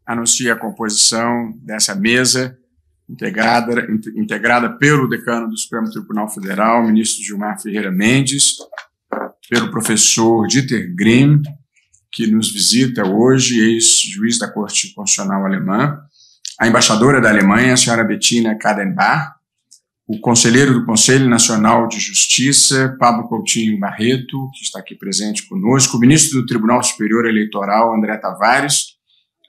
anuncio a composição dessa mesa, integrada pelo decano do Supremo Tribunal Federal, ministro Gilmar Ferreira Mendes, pelo professor Dieter Grimm, que nos visita hoje, ex-juiz da Corte Constitucional Alemã, a embaixadora da Alemanha, a senhora Bettina Kadenbach, o conselheiro do Conselho Nacional de Justiça, Pablo Coutinho Barreto, que está aqui presente conosco, o ministro do Tribunal Superior Eleitoral, André Tavares.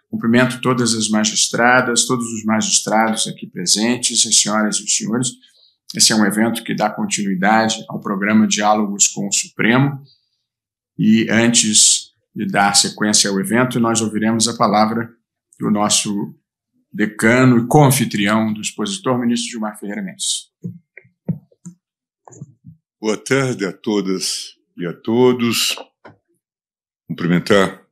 Cumprimento todas as magistradas, todos os magistrados aqui presentes, as senhoras e os senhores. Esse é um evento que dá continuidade ao programa Diálogos com o Supremo. E antes de dar sequência ao evento, nós ouviremos a palavra do nosso decano e co-anfitrião do expositor, ministro Gilmar Ferreira Mendes. Boa tarde a todas e a todos. Cumprimentar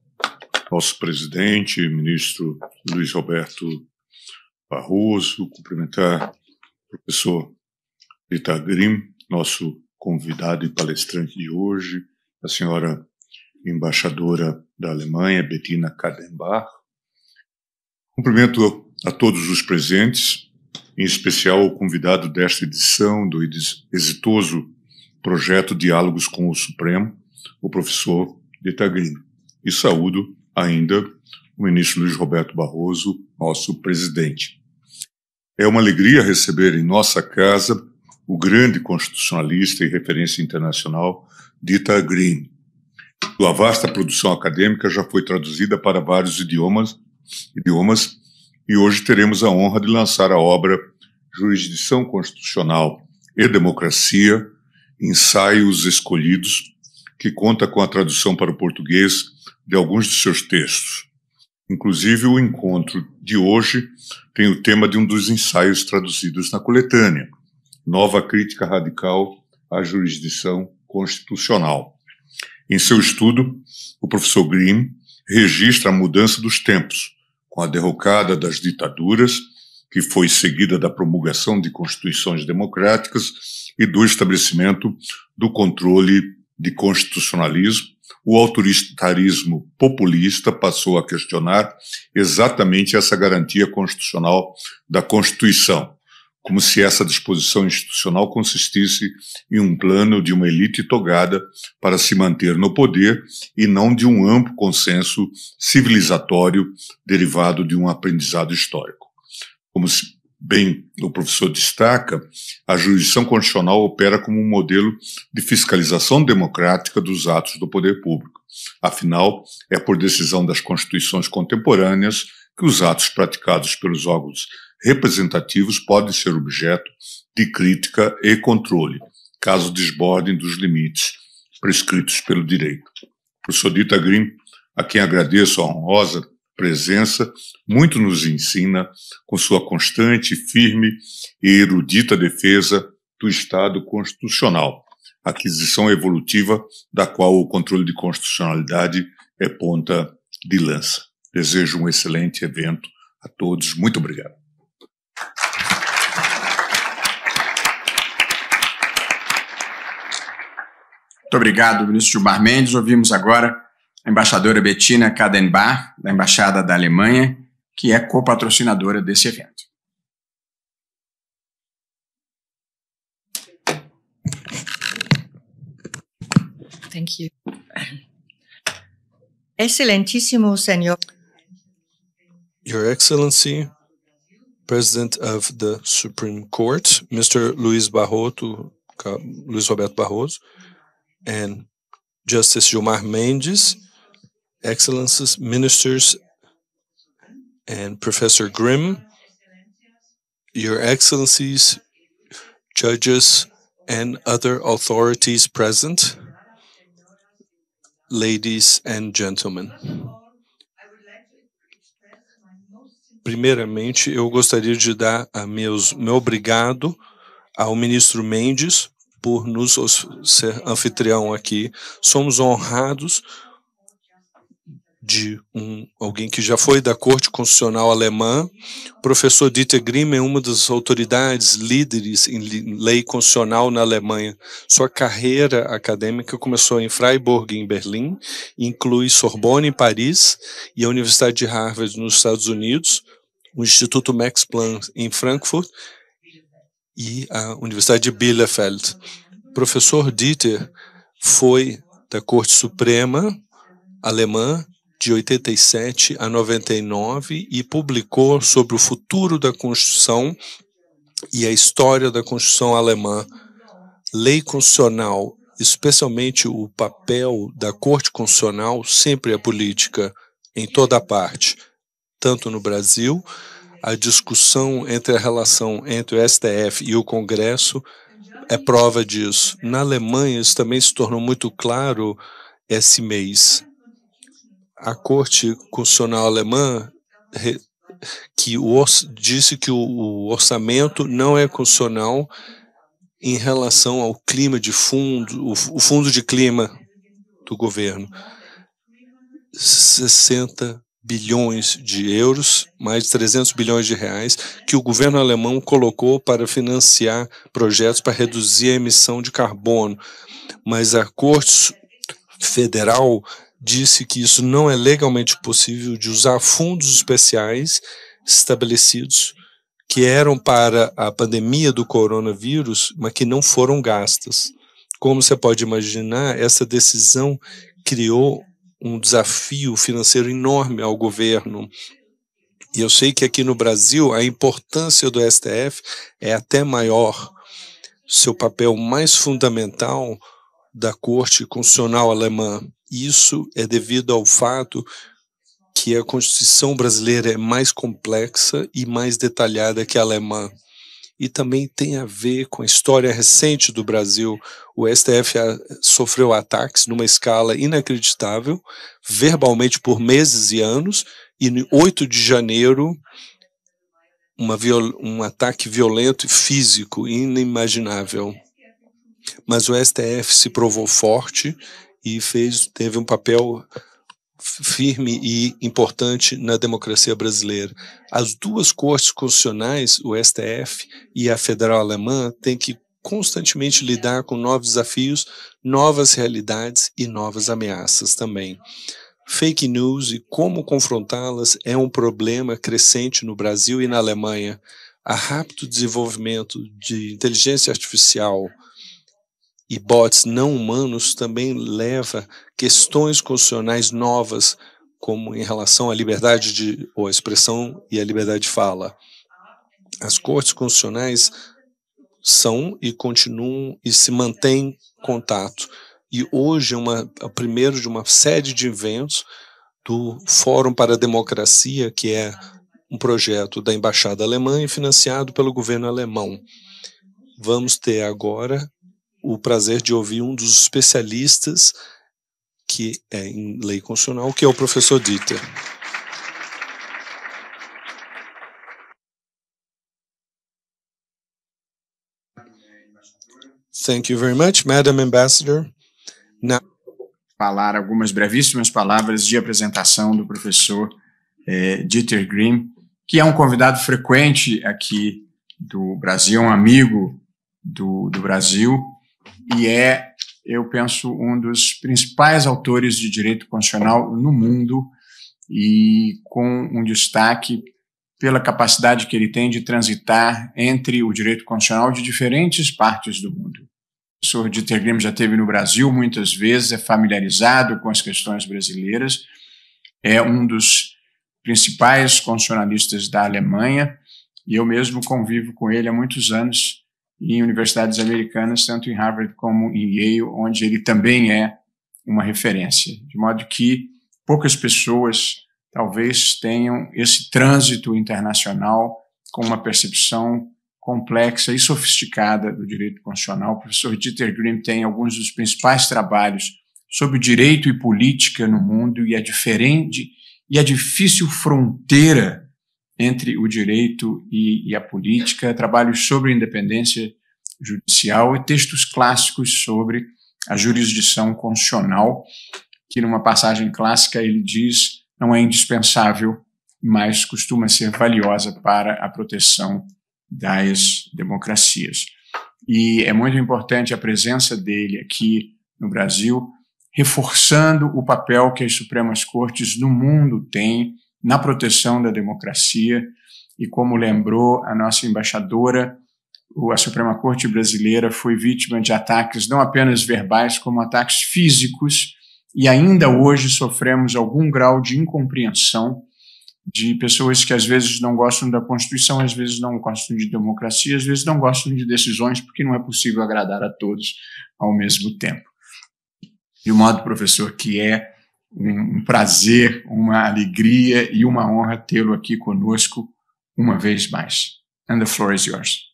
nosso presidente, ministro Luiz Roberto Barroso, cumprimentar o professor Dieter Grimm, nosso convidado e palestrante de hoje, a senhora embaixadora da Alemanha, Bettina Kadenbach. Cumprimento a todos os presentes, em especial o convidado desta edição do exitoso projeto Diálogos com o Supremo, o professor Dieter Grimm. E saúdo ainda o ministro Luiz Roberto Barroso, nosso presidente. É uma alegria receber em nossa casa o grande constitucionalista e referência internacional Dieter Grimm. Sua vasta produção acadêmica já foi traduzida para vários idiomas e hoje teremos a honra de lançar a obra Jurisdição Constitucional e Democracia, Ensaios Escolhidos, que conta com a tradução para o português de alguns de seus textos. Inclusive, o encontro de hoje tem o tema de um dos ensaios traduzidos na coletânea, Nova Crítica Radical à Jurisdição Constitucional. Em seu estudo, o professor Grimm registra a mudança dos tempos, com a derrocada das ditaduras, que foi seguida da promulgação de constituições democráticas e do estabelecimento do controle de constitucionalismo. O autoritarismo populista passou a questionar exatamente essa garantia constitucional da Constituição, como se essa disposição institucional consistisse em um plano de uma elite togada para se manter no poder e não de um amplo consenso civilizatório derivado de um aprendizado histórico. Como bem o professor destaca, a jurisdição constitucional opera como um modelo de fiscalização democrática dos atos do poder público. Afinal, é por decisão das constituições contemporâneas que os atos praticados pelos órgãos representativos podem ser objeto de crítica e controle, caso desbordem dos limites prescritos pelo direito. O professor Dieter Grimm, a quem agradeço a honrosa presença, muito nos ensina com sua constante, firme e erudita defesa do Estado constitucional, aquisição evolutiva da qual o controle de constitucionalidade é ponta de lança. Desejo um excelente evento a todos. Muito obrigado. Muito obrigado, ministro Gilmar Mendes. Ouvimos agora a embaixadora Bettina Kadenbach, da Embaixada da Alemanha, que é copatrocinadora desse evento. Thank you. Excelentíssimo senhor. Your Excellency, President of the Supreme Court, Mr. Luiz Roberto Barroso, and Justice Gilmar Mendes, Excellencies, Ministers, and Professor Grimm, Your Excellencies, Judges, and other authorities present, ladies and gentlemen. Primeiramente, eu gostaria de dar meu obrigado ao ministro Mendes por nos ser anfitrião aqui. Somos honrados de alguém que já foi da Corte Constitucional Alemã. O professor Dieter Grimm é uma das autoridades líderes em lei constitucional na Alemanha. Sua carreira acadêmica começou em Freiburg, em Berlim, inclui Sorbonne, em Paris, e a Universidade de Harvard, nos Estados Unidos, o Instituto Max Planck, em Frankfurt, e a Universidade de Bielefeld. O professor Dieter foi da Corte Suprema Alemã de 87 a 99 e publicou sobre o futuro da Constituição e a história da Constituição alemã. Lei constitucional, especialmente o papel da Corte Constitucional, sempre é política em toda parte, tanto no Brasil. A discussão entre a relação entre o STF e o Congresso é prova disso. Na Alemanha, isso também se tornou muito claro esse mês. A Corte Constitucional Alemã disse que o orçamento não é constitucional em relação ao clima de fundo, o fundo de clima do governo. 60 bilhões de euros, mais de 300 bilhões de reais, que o governo alemão colocou para financiar projetos para reduzir a emissão de carbono. Mas a Corte Federal disse que isso não é legalmente possível de usar fundos especiais estabelecidos que eram para a pandemia do coronavírus, mas que não foram gastas. Como você pode imaginar, essa decisão criou um desafio financeiro enorme ao governo. E eu sei que aqui no Brasil a importância do STF é até maior. Seu papel mais fundamental da Corte Constitucional Alemã. Isso é devido ao fato que a Constituição brasileira é mais complexa e mais detalhada que a alemã. E também tem a ver com a história recente do Brasil. O STF sofreu ataques numa escala inacreditável, verbalmente por meses e anos, e no 8 de janeiro, um ataque violento e físico inimaginável. Mas o STF se provou forte e teve um papel firme e importante na democracia brasileira. As duas cortes constitucionais, o STF e a Federal Alemã, têm que constantemente lidar com novos desafios, novas realidades e novas ameaças também. Fake news e como confrontá-las é um problema crescente no Brasil e na Alemanha. A rápido desenvolvimento de inteligência artificial e bots não humanos também leva questões constitucionais novas, como em relação à liberdade de expressão e à liberdade de fala. As cortes constitucionais são e continuam e se mantêm em contato. E hoje é o primeiro de uma série de eventos do Fórum para a Democracia, que é um projeto da Embaixada Alemã e financiado pelo governo alemão. Vamos ter agora o prazer de ouvir um dos especialistas que é em lei constitucional, que é o professor Dieter. Thank you very much, Madam Ambassador. Now, falar algumas brevíssimas palavras de apresentação do professor Dieter Grimm, que é um convidado frequente aqui do Brasil, um amigo do Brasil, e eu penso, um dos principais autores de direito constitucional no mundo, e com um destaque pela capacidade que ele tem de transitar entre o direito constitucional de diferentes partes do mundo. O professor Dieter Grimm já esteve no Brasil muitas vezes, é familiarizado com as questões brasileiras, é um dos principais constitucionalistas da Alemanha, e eu mesmo convivo com ele há muitos anos em universidades americanas, tanto em Harvard como em Yale, onde ele também é uma referência. De modo que poucas pessoas talvez tenham esse trânsito internacional com uma percepção complexa e sofisticada do direito constitucional. O professor Dieter Grimm tem alguns dos principais trabalhos sobre direito e política no mundo e a difícil fronteira entre o direito e a política, trabalhos sobre independência judicial e textos clássicos sobre a jurisdição constitucional, que numa passagem clássica ele diz não é indispensável, mas costuma ser valiosa para a proteção das democracias. E é muito importante a presença dele aqui no Brasil, reforçando o papel que as Supremas Cortes no mundo têm na proteção da democracia. E como lembrou a nossa embaixadora, a Suprema Corte brasileira foi vítima de ataques não apenas verbais, como ataques físicos, e ainda hoje sofremos algum grau de incompreensão de pessoas que às vezes não gostam da Constituição, às vezes não gostam de democracia, às vezes não gostam de decisões, porque não é possível agradar a todos ao mesmo tempo. De modo, professor, que é um prazer, uma alegria e uma honra tê-lo aqui conosco uma vez mais. And the floor is yours.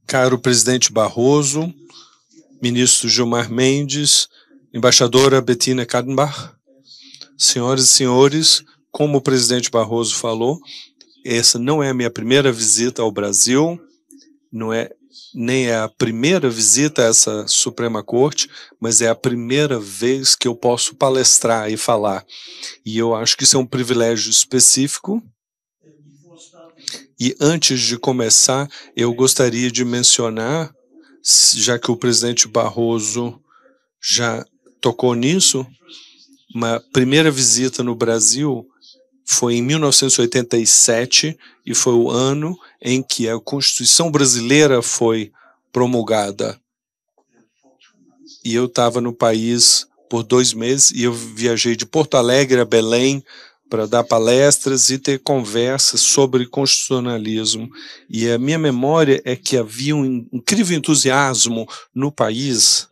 Caro presidente Barroso, ministro Gilmar Mendes, embaixadora Bettina Kadenbach, senhoras e senhores, como o presidente Barroso falou, essa não é a minha primeira visita ao Brasil, nem é a primeira visita a essa Suprema Corte, mas é a primeira vez que eu posso palestrar e falar. E eu acho que isso é um privilégio específico. E antes de começar, eu gostaria de mencionar, já que o presidente Barroso já tocou nisso, uma primeira visita no Brasil foi em 1987 e foi o ano em que a Constituição brasileira foi promulgada. E eu estava no país por 2 meses e eu viajei de Porto Alegre a Belém para dar palestras e ter conversas sobre constitucionalismo. E a minha memória é que havia um incrível entusiasmo no país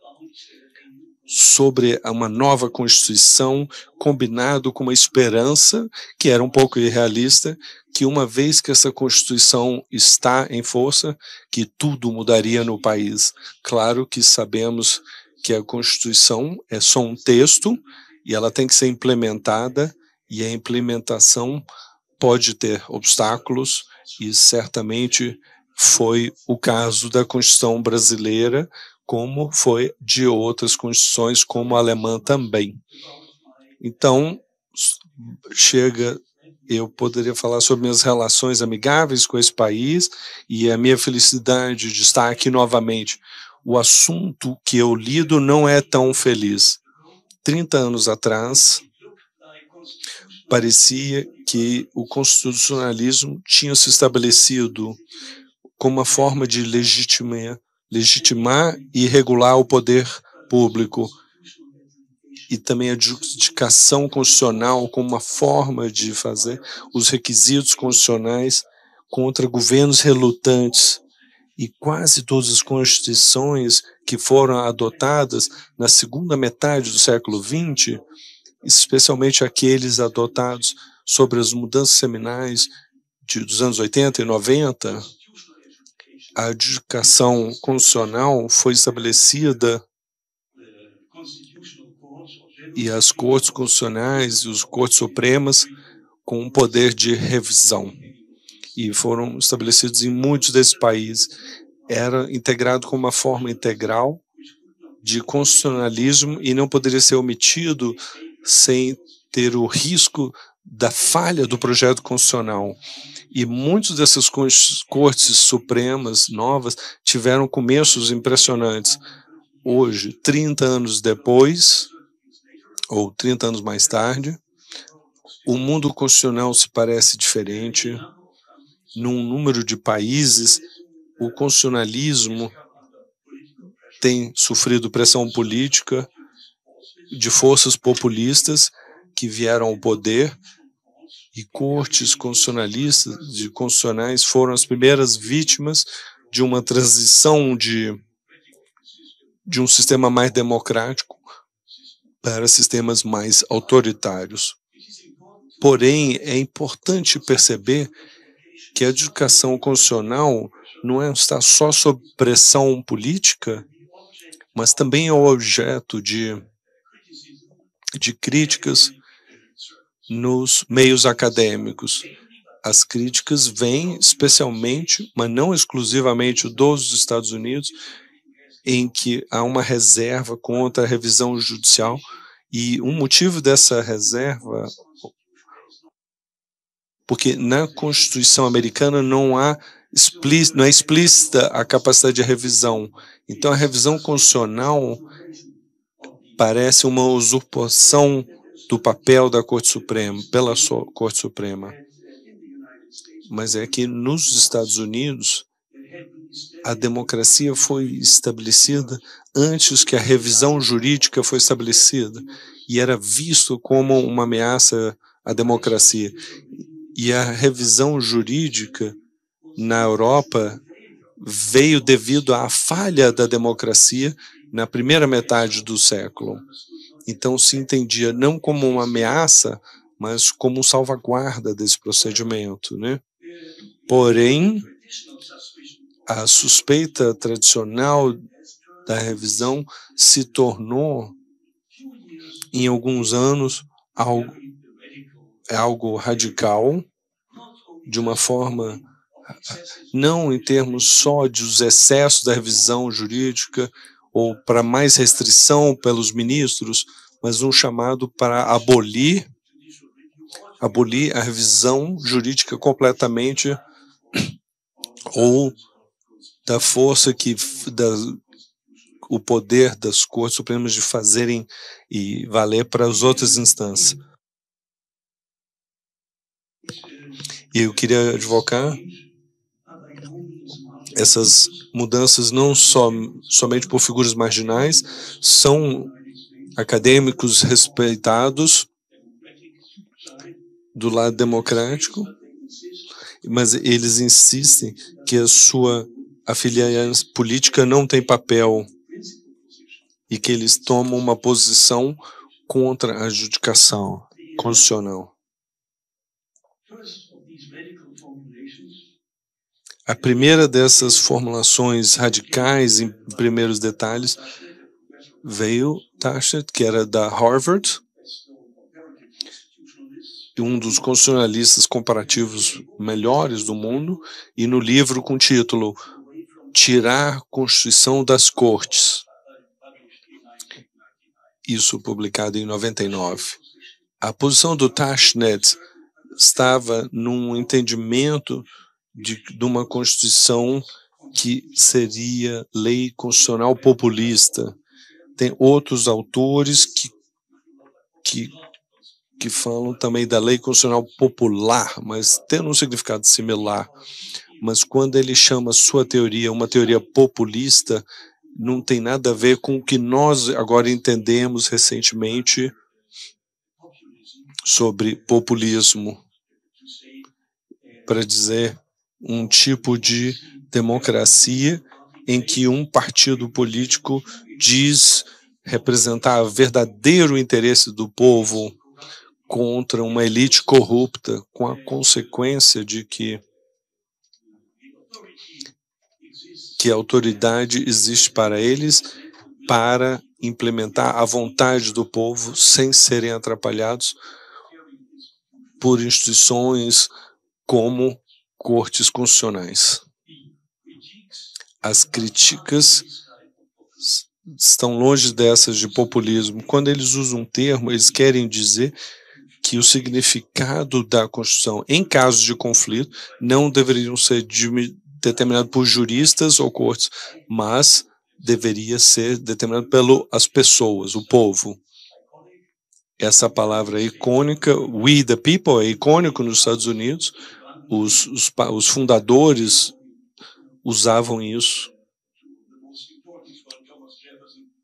sobre uma nova Constituição, combinado com uma esperança, que era um pouco irrealista, que uma vez que essa Constituição está em força, que tudo mudaria no país. Claro que sabemos que a Constituição é só um texto e ela tem que ser implementada, e a implementação pode ter obstáculos, e certamente foi o caso da Constituição brasileira, como foi de outras constituições, como a alemã também. Então, eu poderia falar sobre minhas relações amigáveis com esse país e a minha felicidade de estar aqui novamente. O assunto que eu lido não é tão feliz. 30 anos atrás, parecia que o constitucionalismo tinha se estabelecido como uma forma de legitimar e regular o poder público, e também a adjudicação constitucional como uma forma de fazer os requisitos constitucionais contra governos relutantes. E quase todas as constituições que foram adotadas na segunda metade do século XX, especialmente aqueles adotados sobre as mudanças seminais dos anos 80 e 90, a adjudicação constitucional foi estabelecida e as cortes constitucionais e os cortes supremas com um poder de revisão. E foram estabelecidos em muitos desses países. Era integrado como uma forma integral de constitucionalismo e não poderia ser omitido sem ter o risco da falha do projeto constitucional. E muitas dessas cortes supremas novas tiveram começos impressionantes. Hoje, 30 anos depois, ou 30 anos mais tarde, o mundo constitucional se parece diferente. Num número de países, o constitucionalismo tem sofrido pressão política de forças populistas que vieram ao poder, e cortes constitucionais foram as primeiras vítimas de uma transição de um sistema mais democrático para sistemas mais autoritários. Porém, é importante perceber que a educação constitucional não está só sob pressão política, mas também é objeto de críticas nos meios acadêmicos. As críticas vêm especialmente, mas não exclusivamente, dos Estados Unidos, em que há uma reserva contra a revisão judicial, e um motivo dessa reserva, porque na Constituição americana não é explícita a capacidade de revisão. Então a revisão constitucional parece uma usurpação do papel da Corte Suprema, pela Corte Suprema. Mas é que nos Estados Unidos a democracia foi estabelecida antes que a revisão jurídica foi estabelecida, e era visto como uma ameaça à democracia. E a revisão jurídica na Europa veio devido à falha da democracia na primeira metade do século. Então se entendia não como uma ameaça, mas como salvaguarda desse procedimento, né? Porém, a suspeita tradicional da revisão se tornou, em alguns anos, algo radical, de uma forma, não em termos só dos excessos da revisão jurídica, ou para mais restrição pelos ministros, mas um chamado para abolir a revisão jurídica completamente, ou da força o poder das Cortes Supremas de fazerem e valer para as outras instâncias. E eu queria advocar essas mudanças não somente por figuras marginais, são acadêmicos respeitados do lado democrático, mas eles insistem que a sua afiliação política não tem papel e que eles tomam uma posição contra a adjudicação constitucional. A primeira dessas formulações radicais, em primeiros detalhes, veio Taschnet, que era da Harvard, um dos constitucionalistas comparativos melhores do mundo, e no livro com o título Tirar a Constituição das Cortes. Isso publicado em 99. A posição do Taschnet estava num entendimento de uma Constituição que seria lei constitucional populista. Tem outros autores que falam também da lei constitucional popular, mas tendo um significado similar. Mas quando ele chama sua teoria uma teoria populista, não tem nada a ver com o que nós agora entendemos recentemente sobre populismo, para dizer um tipo de democracia em que um partido político diz representar o verdadeiro interesse do povo contra uma elite corrupta, com a consequência de que a autoridade existe para eles para implementar a vontade do povo sem serem atrapalhados por instituições como cortes constitucionais. As críticas estão longe dessas de populismo. Quando eles usam um termo, eles querem dizer que o significado da Constituição, em casos de conflito, não deveriam ser determinado por juristas ou cortes, mas deveria ser determinado pelas pessoas, o povo. Essa palavra é icônica, we the people, é icônico nos Estados Unidos, os fundadores usavam isso.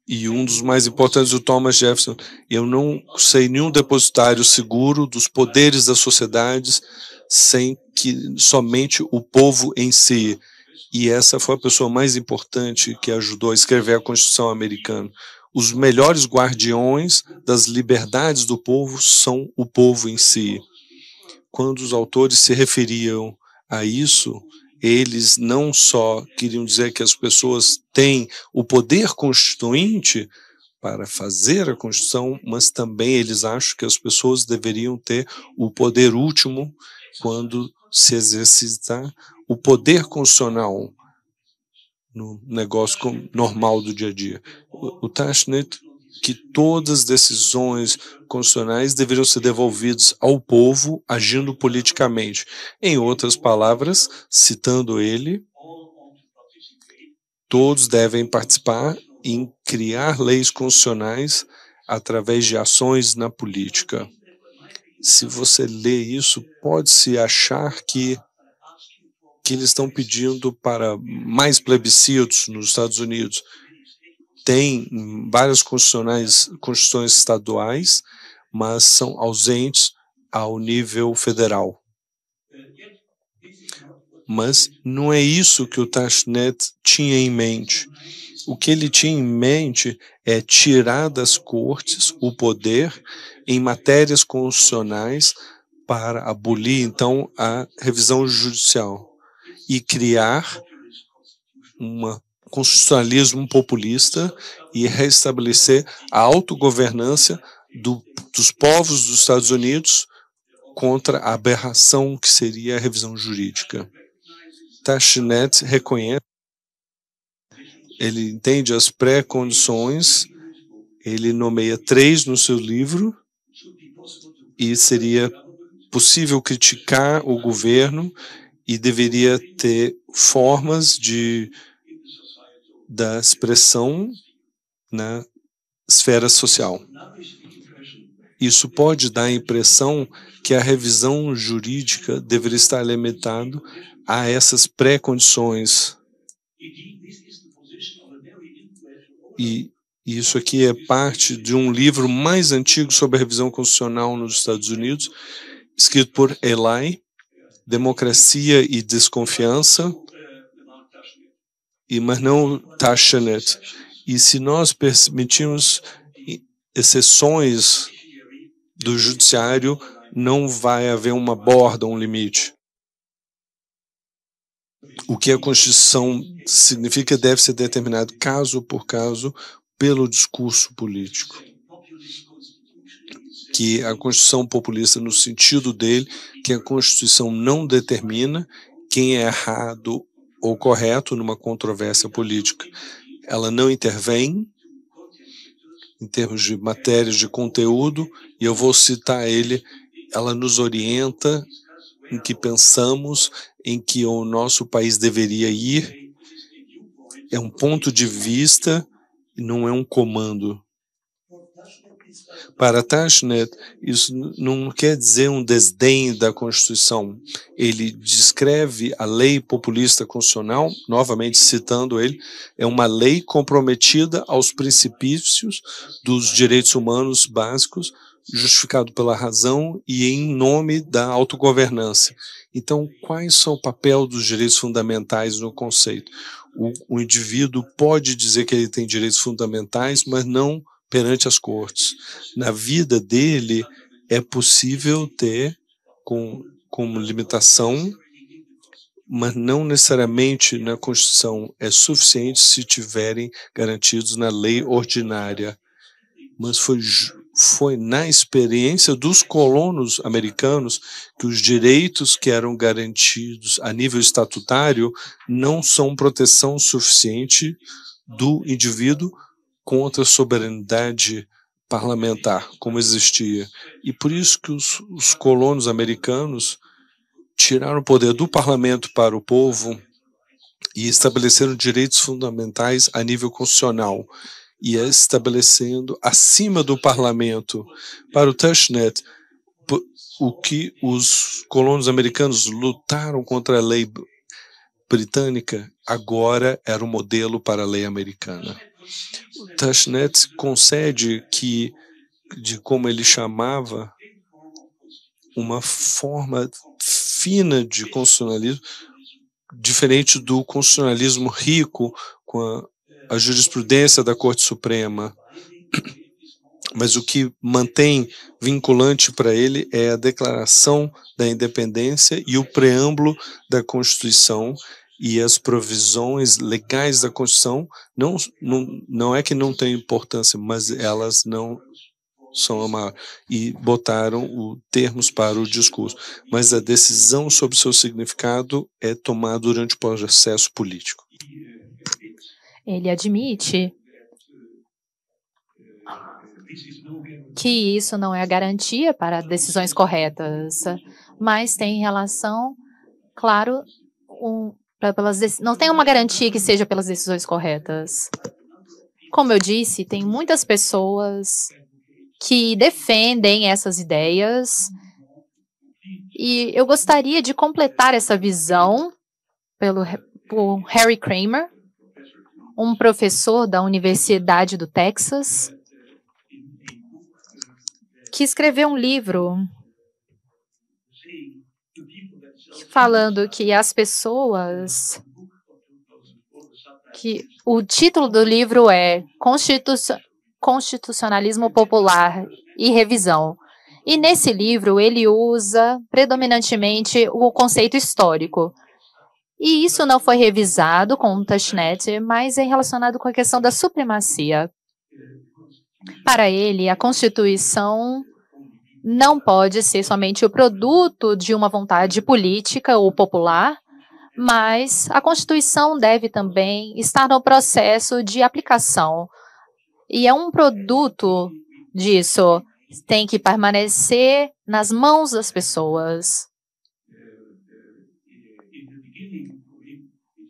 E um dos mais importantes, o Thomas Jefferson, eu não sei nenhum depositário seguro dos poderes das sociedades sem que somente o povo em si. E essa foi a pessoa mais importante que ajudou a escrever a Constituição americana. Os melhores guardiões das liberdades do povo são o povo em si. Quando os autores se referiam a isso, eles não só queriam dizer que as pessoas têm o poder constituinte para fazer a Constituição, mas também eles acham que as pessoas deveriam ter o poder último quando se exercitar o poder constitucional no negócio normal do dia a dia. O Tashnet, que todas as decisões constitucionais deveriam ser devolvidas ao povo agindo politicamente. Em outras palavras, citando ele, todos devem participar em criar leis constitucionais através de ações na política. Se você lê isso, pode-se achar que eles estão pedindo para mais plebiscitos nos Estados Unidos. Tem várias constituições estaduais, mas são ausentes ao nível federal. Mas não é isso que o Tashnet tinha em mente. O que ele tinha em mente é tirar das cortes o poder em matérias constitucionais para abolir, então, a revisão judicial e criar um constitucionalismo populista e restabelecer a autogovernança dos povos dos Estados Unidos contra a aberração que seria a revisão jurídica. Tashnet reconhece, ele entende as pré-condições, ele nomeia 3 no seu livro, e seria possível criticar o governo e deveria ter formas da expressão na esfera social. Isso pode dar a impressão que a revisão jurídica deveria estar limitada a essas pré-condições. E isso aqui é parte de um livro mais antigo sobre a revisão constitucional nos Estados Unidos, escrito por Eli, Democracia e Desconfiança, mas não Tashnet. E se nós permitirmos exceções do judiciário, não vai haver uma borda, um limite. O que a Constituição significa deve ser determinado caso por caso pelo discurso político. Que a Constituição populista, no sentido dele, que a Constituição não determina quem é errado ou correto numa controvérsia política. Ela não intervém em termos de matérias de conteúdo, e eu vou citar ele, ela nos orienta em que pensamos, em que o nosso país deveria ir. É um ponto de vista e não é um comando. Para Tashnet, isso não quer dizer um desdém da Constituição. Ele descreve a lei populista constitucional, novamente citando ele, é uma lei comprometida aos princípios dos direitos humanos básicos, justificado pela razão e em nome da autogovernança. Então, quais são o papel dos direitos fundamentais no conceito? O indivíduo pode dizer que ele tem direitos fundamentais, mas não perante as cortes. Na vida dele, é possível ter como limitação, mas não necessariamente na Constituição é suficiente se tiverem garantidos na lei ordinária. Mas foi na experiência dos colonos americanos que os direitos que eram garantidos a nível estatutário não são proteção suficiente do indivíduo contra a soberanidade parlamentar, como existia. E por isso que os colonos americanos tiraram o poder do parlamento para o povo e estabeleceram direitos fundamentais a nível constitucional, e estabelecendo acima do parlamento. Para o Tashnet, o que os colonos americanos lutaram contra a lei britânica, agora era o modelo para a lei americana. O Tashnet concede que, de como ele chamava, uma forma fina de constitucionalismo, diferente do constitucionalismo rico com a jurisprudência da Corte Suprema. Mas o que mantém vinculante para ele é a Declaração da Independência e o preâmbulo da Constituição e as provisões legais da Constituição. Não é que não tem importância, mas elas não são a maior. E botaram termos para o discurso. Mas a decisão sobre seu significado é tomada durante o processo político. Ele admite que isso não é a garantia para decisões corretas, mas tem relação, claro, não tem uma garantia que seja pelas decisões corretas. Como eu disse, tem muitas pessoas que defendem essas ideias e eu gostaria de completar essa visão por Harry Kramer, um professor da Universidade do Texas, que escreveu um livro falando que as pessoas, que o título do livro é Constitucionalismo Popular e Revisão. E nesse livro ele usa predominantemente o conceito histórico. E isso não foi revisado com o Tushnet, mas é relacionado com a questão da supremacia. Para ele, a Constituição não pode ser somente o produto de uma vontade política ou popular, mas a Constituição deve também estar no processo de aplicação. E é um produto disso, tem que permanecer nas mãos das pessoas.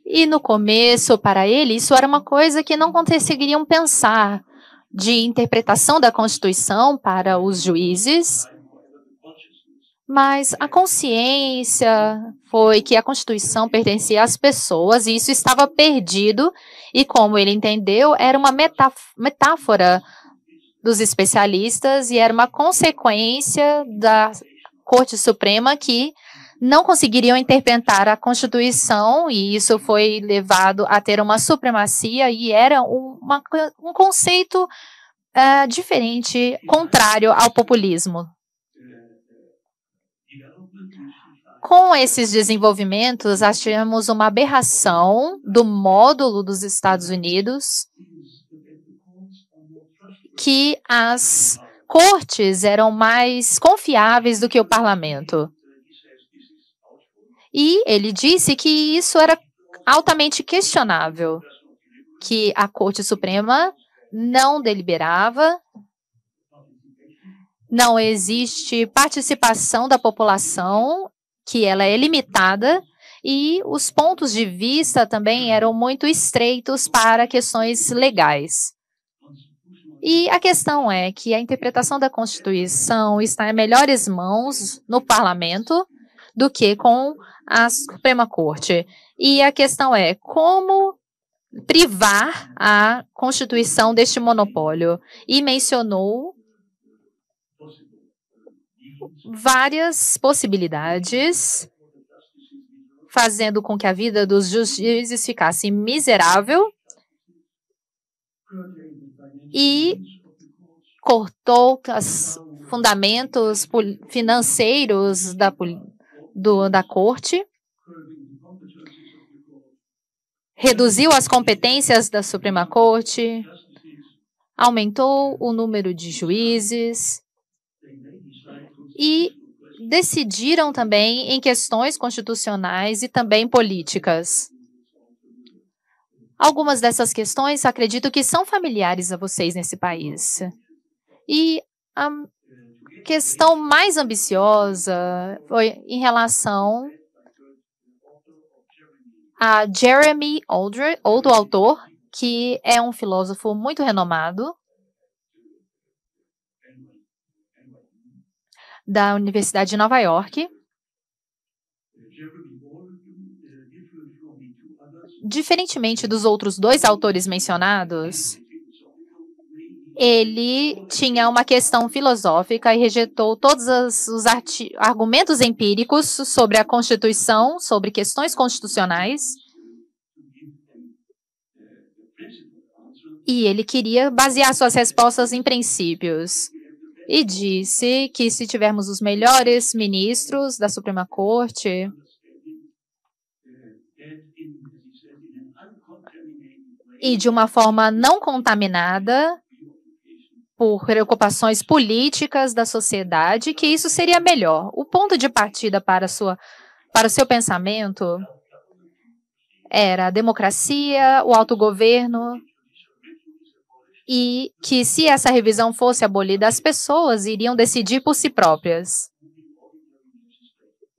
E no começo, para ele, isso era uma coisa que não conseguiriam pensar, de interpretação da Constituição para os juízes, mas a consciência foi que a Constituição pertencia às pessoas e isso estava perdido, e como ele entendeu, era uma metáfora dos especialistas e era uma consequência da Corte Suprema que não conseguiriam interpretar a Constituição e isso foi levado a ter uma supremacia e era um conceito diferente, contrário ao populismo. Com esses desenvolvimentos, achamos uma aberração do módulo dos Estados Unidos que as cortes eram mais confiáveis do que o parlamento. E ele disse que isso era altamente questionável, que a Corte Suprema não deliberava, não existe participação da população, que ela é limitada, e os pontos de vista também eram muito estreitos para questões legais. E a questão é que a interpretação da Constituição está em melhores mãos no parlamento do que com a Suprema Corte. E a questão é como privar a Constituição deste monopólio. E mencionou várias possibilidades, fazendo com que a vida dos juízes ficasse miserável e cortou os fundamentos financeiros da corte, reduziu as competências da Suprema Corte, aumentou o número de juízes e decidiram também em questões constitucionais e também políticas. Algumas dessas questões acredito que são familiares a vocês nesse país. E a questão mais ambiciosa foi em relação a Jeremy Aldred, outro autor, que é um filósofo muito renomado da Universidade de Nova York. Diferentemente dos outros dois autores mencionados, ele tinha uma questão filosófica e rejeitou todos os argumentos empíricos sobre a Constituição, sobre questões constitucionais. E ele queria basear suas respostas em princípios. E disse que se tivermos os melhores ministros da Suprema Corte, e de uma forma não contaminada por preocupações políticas da sociedade, que isso seria melhor. O ponto de partida para o seu pensamento era a democracia, o autogoverno, e que se essa revisão fosse abolida, as pessoas iriam decidir por si próprias.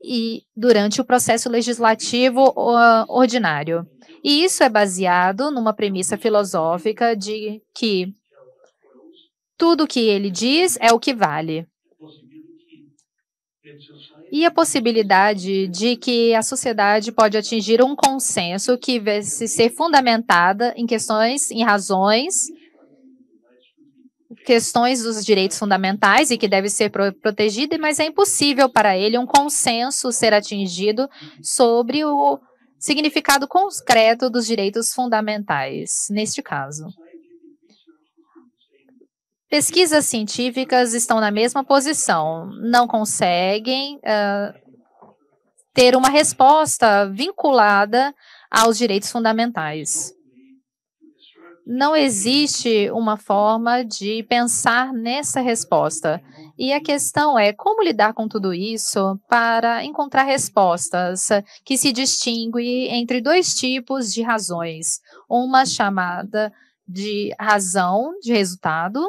E durante o processo legislativo ordinário. E isso é baseado numa premissa filosófica de que tudo que ele diz é o que vale. E a possibilidade de que a sociedade pode atingir um consenso que vai ser fundamentada em questões dos direitos fundamentais e que deve ser protegida, mas é impossível para ele um consenso ser atingido sobre o significado concreto dos direitos fundamentais, neste caso. Pesquisas científicas estão na mesma posição, não conseguem ter uma resposta vinculada aos direitos fundamentais. Não existe uma forma de pensar nessa resposta. E a questão é como lidar com tudo isso para encontrar respostas que se distinguem entre dois tipos de razões. Uma chamada de razão de resultado,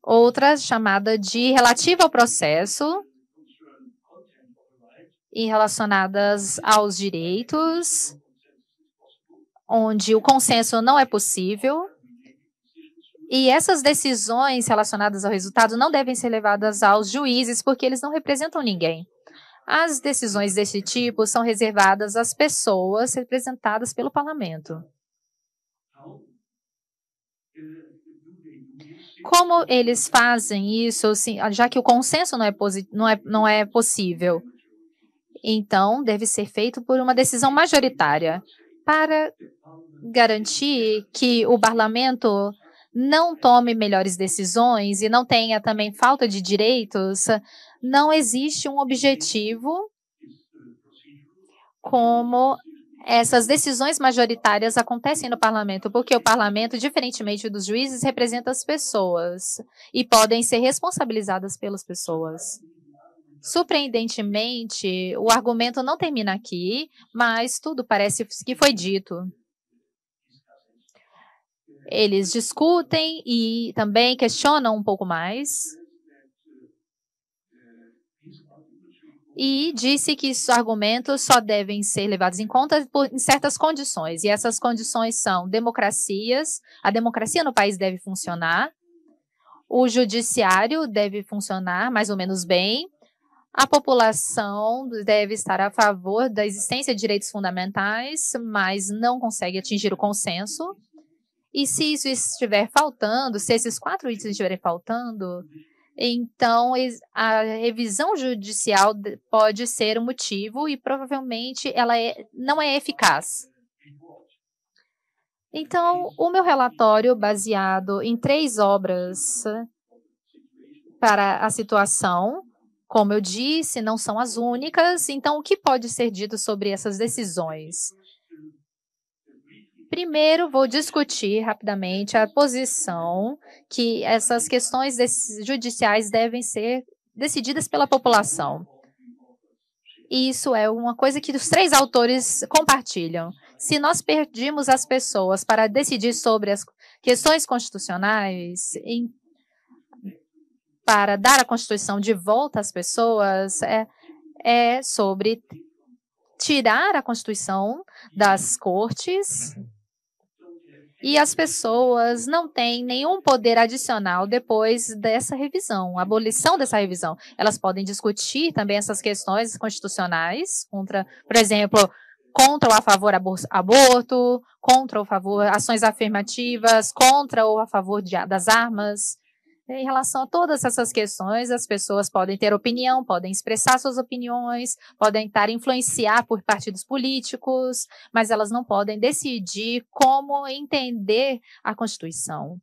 outra chamada de relativa ao processo e relacionadas aos direitos, onde o consenso não é possível. E essas decisões relacionadas ao resultado não devem ser levadas aos juízes, porque eles não representam ninguém. As decisões desse tipo são reservadas às pessoas representadas pelo parlamento. Como eles fazem isso, já que o consenso não é possível? Então, deve ser feito por uma decisão majoritária. Para garantir que o parlamento não tome melhores decisões e não tenha também falta de direitos, não existe um objetivo como essas decisões majoritárias acontecem no parlamento, porque o parlamento, diferentemente dos juízes, representa as pessoas e podem ser responsabilizadas pelas pessoas. Surpreendentemente, o argumento não termina aqui, mas tudo parece que foi dito. Eles discutem e também questionam um pouco mais. E disse que esses argumentos só devem ser levados em conta em certas condições. E essas condições são democracias, a democracia no país deve funcionar, o judiciário deve funcionar mais ou menos bem, a população deve estar a favor da existência de direitos fundamentais, mas não consegue atingir o consenso. E se isso estiver faltando, se esses 4 itens estiverem faltando, então a revisão judicial pode ser um motivo e provavelmente ela não é eficaz. Então, o meu relatório, baseado em 3 obras para a situação, como eu disse, não são as únicas. Então, o que pode ser dito sobre essas decisões? Primeiro, vou discutir rapidamente a posição que essas questões judiciais devem ser decididas pela população. Isso é uma coisa que os 3 autores compartilham. Se nós perdemos as pessoas para decidir sobre as questões constitucionais, para dar a Constituição de volta às pessoas, é sobre tirar a Constituição das cortes, e as pessoas não têm nenhum poder adicional depois dessa revisão, a abolição dessa revisão. Elas podem discutir também essas questões constitucionais, por exemplo, contra ou a favor aborto, contra ou a favor ações afirmativas, contra ou a favor das armas. Em relação a todas essas questões, as pessoas podem ter opinião, podem expressar suas opiniões, podem tentar influenciar por partidos políticos, mas elas não podem decidir como entender a Constituição.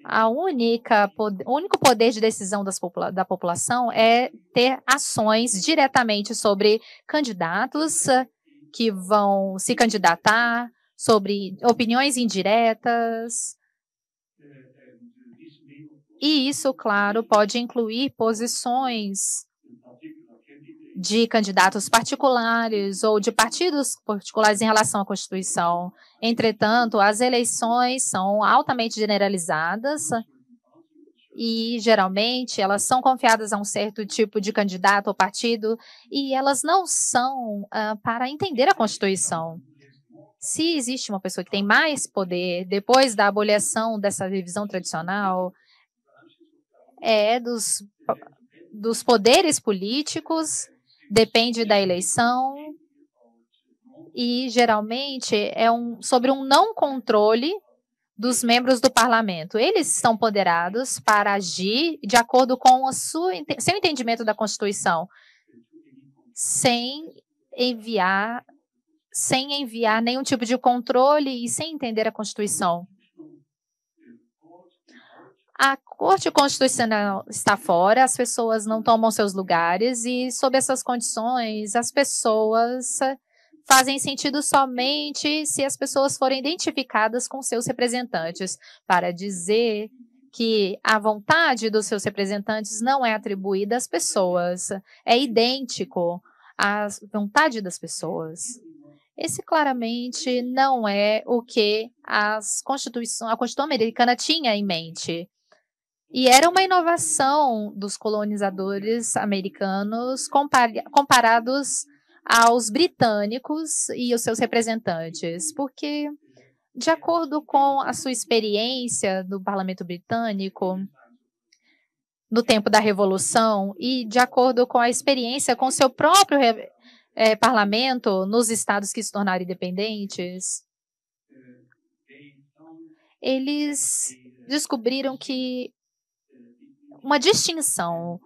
O único poder de decisão da população é ter ações diretamente sobre candidatos que vão se candidatar, sobre opiniões indiretas. E isso, claro, pode incluir posições de candidatos particulares ou de partidos particulares em relação à Constituição. Entretanto, as eleições são altamente generalizadas e, geralmente, elas são confiadas a um certo tipo de candidato ou partido e elas não são para entender a Constituição. Se existe uma pessoa que tem mais poder depois da abolição dessa revisão tradicional, é dos poderes políticos, depende da eleição e, geralmente, é sobre um não controle dos membros do parlamento. Eles estão ponderados para agir de acordo com seu entendimento da Constituição, sem enviar nenhum tipo de controle e sem entender a Constituição. A Corte Constitucional está fora, as pessoas não tomam seus lugares e, sob essas condições, as pessoas fazem sentido somente se as pessoas forem identificadas com seus representantes, para dizer que a vontade dos seus representantes não é atribuída às pessoas, é idêntico à vontade das pessoas. Esse claramente não é o que a Constituição americana tinha em mente. E era uma inovação dos colonizadores americanos comparados aos britânicos e os seus representantes, porque, de acordo com a sua experiência do parlamento britânico, no tempo da Revolução, e de acordo com a experiência com seu próprio parlamento nos estados que se tornaram independentes, eles descobriram que uma distinção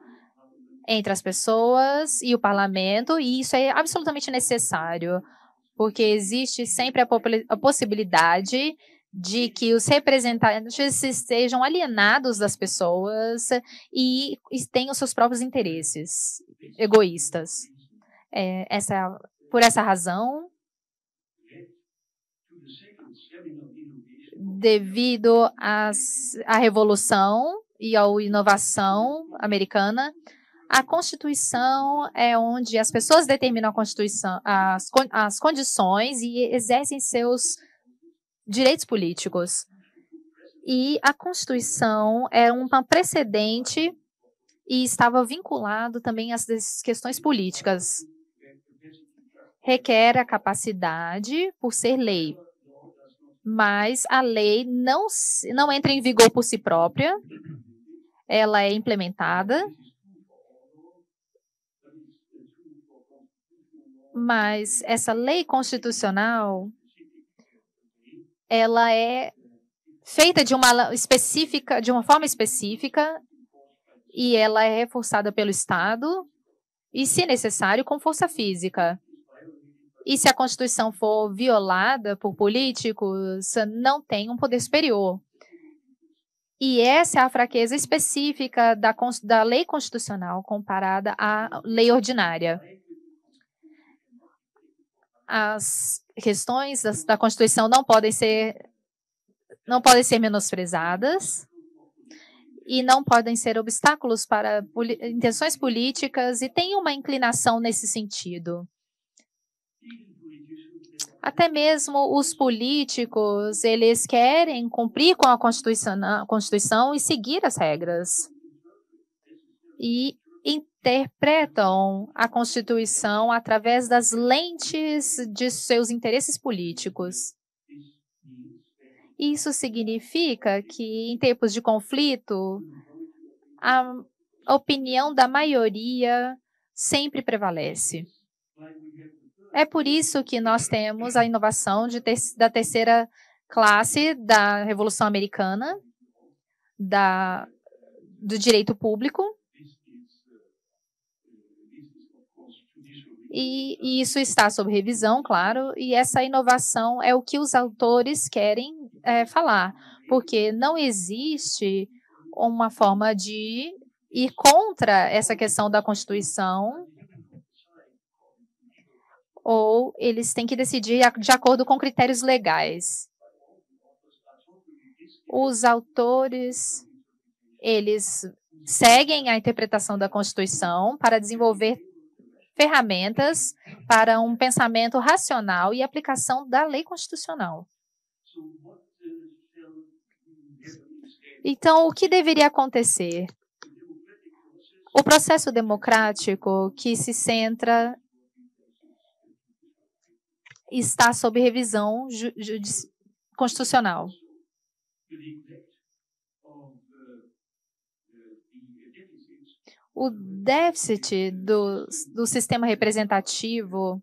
entre as pessoas e o parlamento, e isso é absolutamente necessário, porque existe sempre a possibilidade de que os representantes estejam alienados das pessoas e tenham seus próprios interesses egoístas. Por essa razão, devido à Revolução e à inovação americana, a Constituição é onde as pessoas determinam a Constituição, as condições e exercem seus direitos políticos. E a Constituição é um precedente e estava vinculado também às questões políticas. Requer a capacidade por ser lei, mas a lei não entra em vigor por si própria, ela é implementada, mas essa lei constitucional, ela é feita de uma forma específica e ela é reforçada pelo Estado e, se necessário, com força física. E se a Constituição for violada por políticos, não tem um poder superior. E essa é a fraqueza específica da lei constitucional comparada à lei ordinária. As questões da Constituição não podem ser menosprezadas e não podem ser obstáculos para intenções políticas e tem uma inclinação nesse sentido. Até mesmo os políticos, eles querem cumprir com a Constituição e seguir as regras. E interpretam a Constituição através das lentes de seus interesses políticos. Isso significa que, em tempos de conflito, a opinião da maioria sempre prevalece. É por isso que nós temos a inovação da terceira classe da Revolução Americana, do direito público. E isso está sob revisão, claro, e essa inovação é o que os autores querem falar, porque não existe uma forma de ir contra essa questão da Constituição, ou eles têm que decidir de acordo com critérios legais. Os autores, eles seguem a interpretação da Constituição para desenvolver ferramentas para um pensamento racional e aplicação da lei constitucional. Então, o que deveria acontecer? O processo democrático que se centra está sob revisão constitucional. O déficit do sistema representativo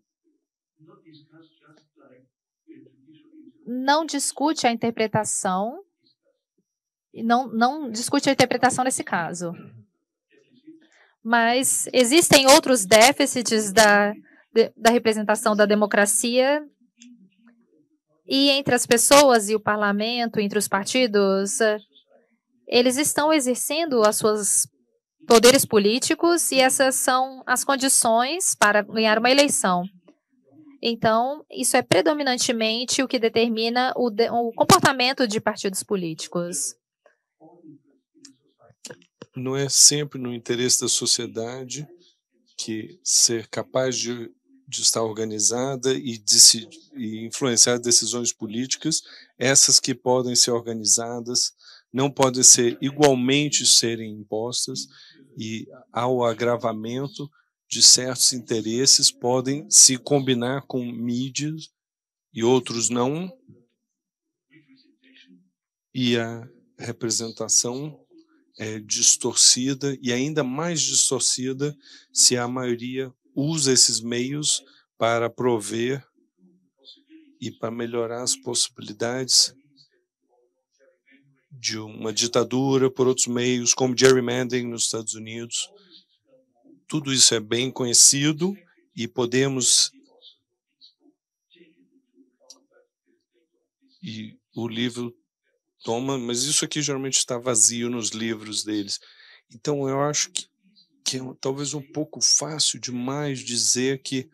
não discute a interpretação, não discute a interpretação nesse caso. Mas existem outros déficits da representação da democracia, e entre as pessoas e o parlamento, entre os partidos, eles estão exercendo as suas poderes políticos, e essas são as condições para ganhar uma eleição. Então, isso é predominantemente o que determina o comportamento de partidos políticos. Não é sempre no interesse da sociedade que ser capaz de estar organizada e influenciar decisões políticas, essas que podem ser organizadas, não podem ser igualmente serem impostas, e ao agravamento de certos interesses podem se combinar com mídias e outros não, e a representação é distorcida, e ainda mais distorcida se a maioria usa esses meios para prover e para melhorar as possibilidades de uma ditadura por outros meios, como gerrymandering nos Estados Unidos. Tudo isso é bem conhecido e podemos... E o livro toma, mas isso aqui geralmente está vazio nos livros deles. Então eu acho que é talvez um pouco fácil demais dizer que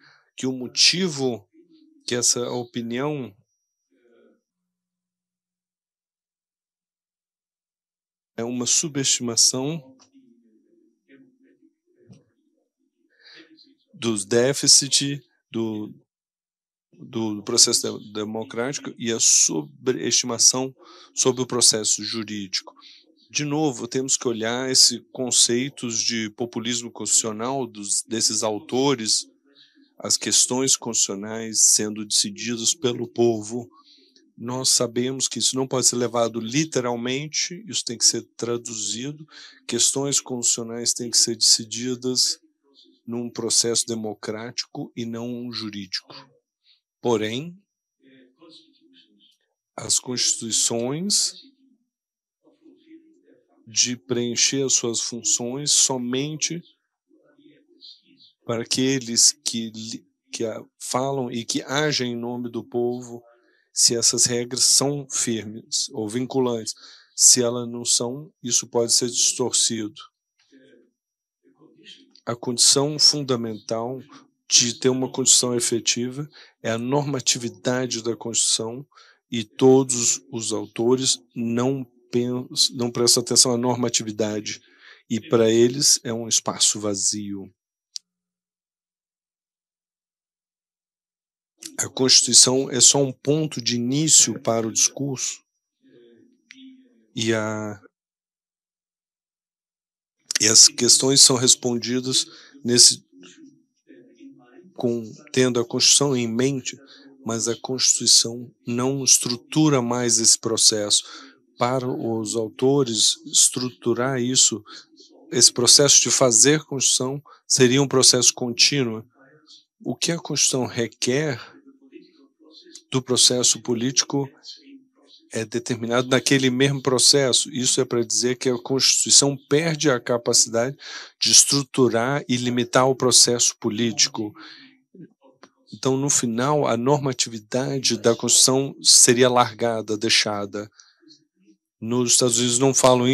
o motivo que essa opinião é uma subestimação dos déficits do processo democrático e a sobreestimação sobre o processo jurídico. De novo, temos que olhar esses conceitos de populismo constitucional desses autores, as questões constitucionais sendo decididas pelo povo. Nós sabemos que isso não pode ser levado literalmente, isso tem que ser traduzido. Questões constitucionais têm que ser decididas num processo democrático e não jurídico. Porém, as constituições de preencher as suas funções somente para aqueles que falam e que agem em nome do povo, se essas regras são firmes ou vinculantes. Se elas não são, isso pode ser distorcido. A condição fundamental de ter uma Constituição efetiva é a normatividade da Constituição, e todos os autores não prestam atenção à normatividade, e para eles é um espaço vazio. A Constituição é só um ponto de início para o discurso, e as questões são respondidas tendo a Constituição em mente, mas a Constituição não estrutura mais esse processo. Para os autores, estruturar isso, esse processo de fazer Constituição, seria um processo contínuo. O que a Constituição requer do processo político é determinado naquele mesmo processo. Isso é para dizer que a Constituição perde a capacidade de estruturar e limitar o processo político. Então, no final, a normatividade da Constituição seria largada, deixada. Nos Estados Unidos não falam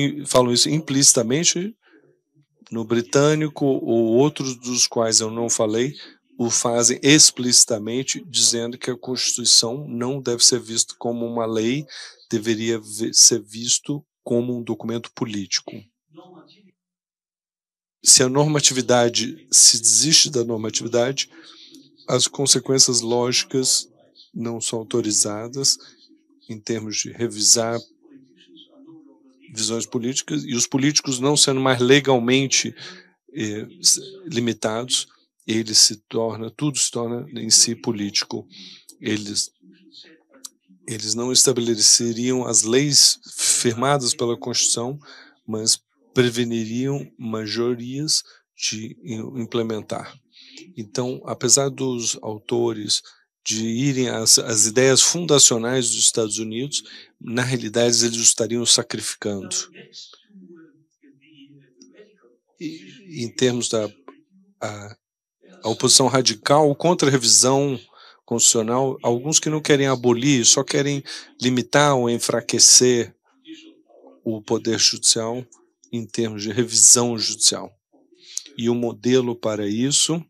isso implicitamente, no britânico ou outros dos quais eu não falei, o fazem explicitamente, dizendo que a Constituição não deve ser vista como uma lei, deveria ser visto como um documento político. Se a normatividade, se desiste da normatividade, as consequências lógicas não são autorizadas em termos de revisar visões políticas, e os políticos não sendo mais legalmente limitados, tudo se torna em si político. Eles não estabeleceriam as leis firmadas pela Constituição, mas preveniriam majorias de implementar. Então, apesar dos autores de irem às ideias fundacionais dos Estados Unidos, na realidade eles estariam sacrificando. E, em termos da a oposição radical contra a revisão constitucional, alguns que não querem abolir, só querem limitar ou enfraquecer o poder judicial em termos de revisão judicial. E o modelo para isso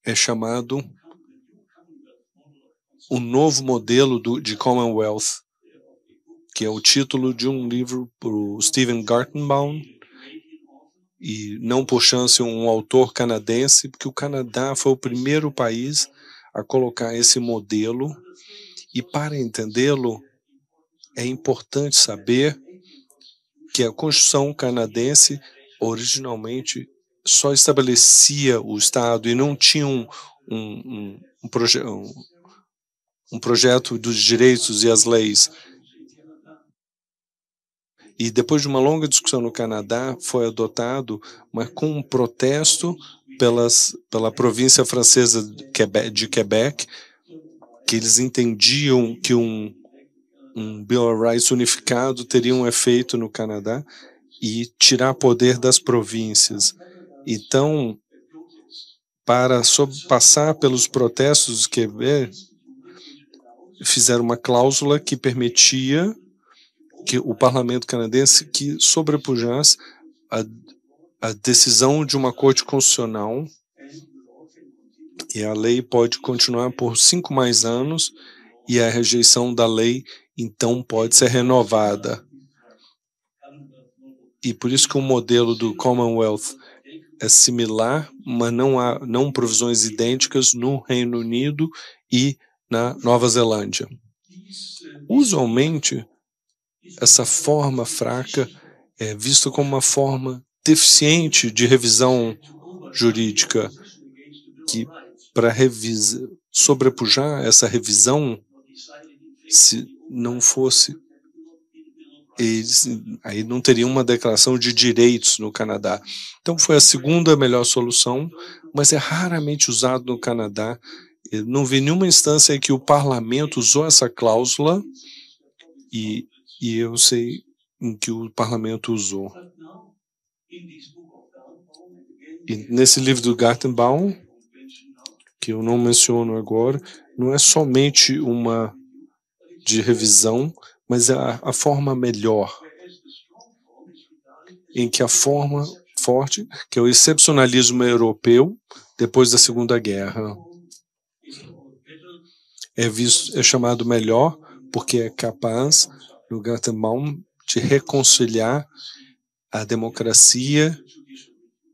é chamado o novo modelo de Commonwealth, que é o título de um livro por Stephen Gartenbaum, e não por chance um autor canadense, porque o Canadá foi o primeiro país a colocar esse modelo, e para entendê-lo é importante saber que a Constituição canadense originalmente só estabelecia o Estado e não tinha um projeto dos direitos e as leis. E depois de uma longa discussão no Canadá, foi adotado, mas com um protesto pela província francesa de Quebec, que eles entendiam que um Bill of Rights unificado teria um efeito no Canadá e tirar poder das províncias. Então, para passar pelos protestos de Quebec, fizeram uma cláusula que permitia que o parlamento canadense que sobrepujasse a decisão de uma corte constitucional, e a lei pode continuar por 5 mais anos, e a rejeição da lei então pode ser renovada. E por isso que o modelo do Commonwealth é similar, mas não há provisões idênticas no Reino Unido e na Nova Zelândia. Usualmente, essa forma fraca é vista como uma forma deficiente de revisão jurídica, que para sobrepujar essa revisão, se não fosse, aí não teria uma declaração de direitos no Canadá. Então foi a segunda melhor solução, mas é raramente usado no Canadá. Eu não vi nenhuma instância em que o parlamento usou essa cláusula, e eu sei em que o parlamento usou. E nesse livro do Gartenbaum, que eu não menciono agora, não é somente uma de revisão, mas é a forma melhor, em que a forma forte, que é o excepcionalismo europeu depois da Segunda Guerra, é chamado melhor porque é capaz, no Gartenbaum, de reconciliar a democracia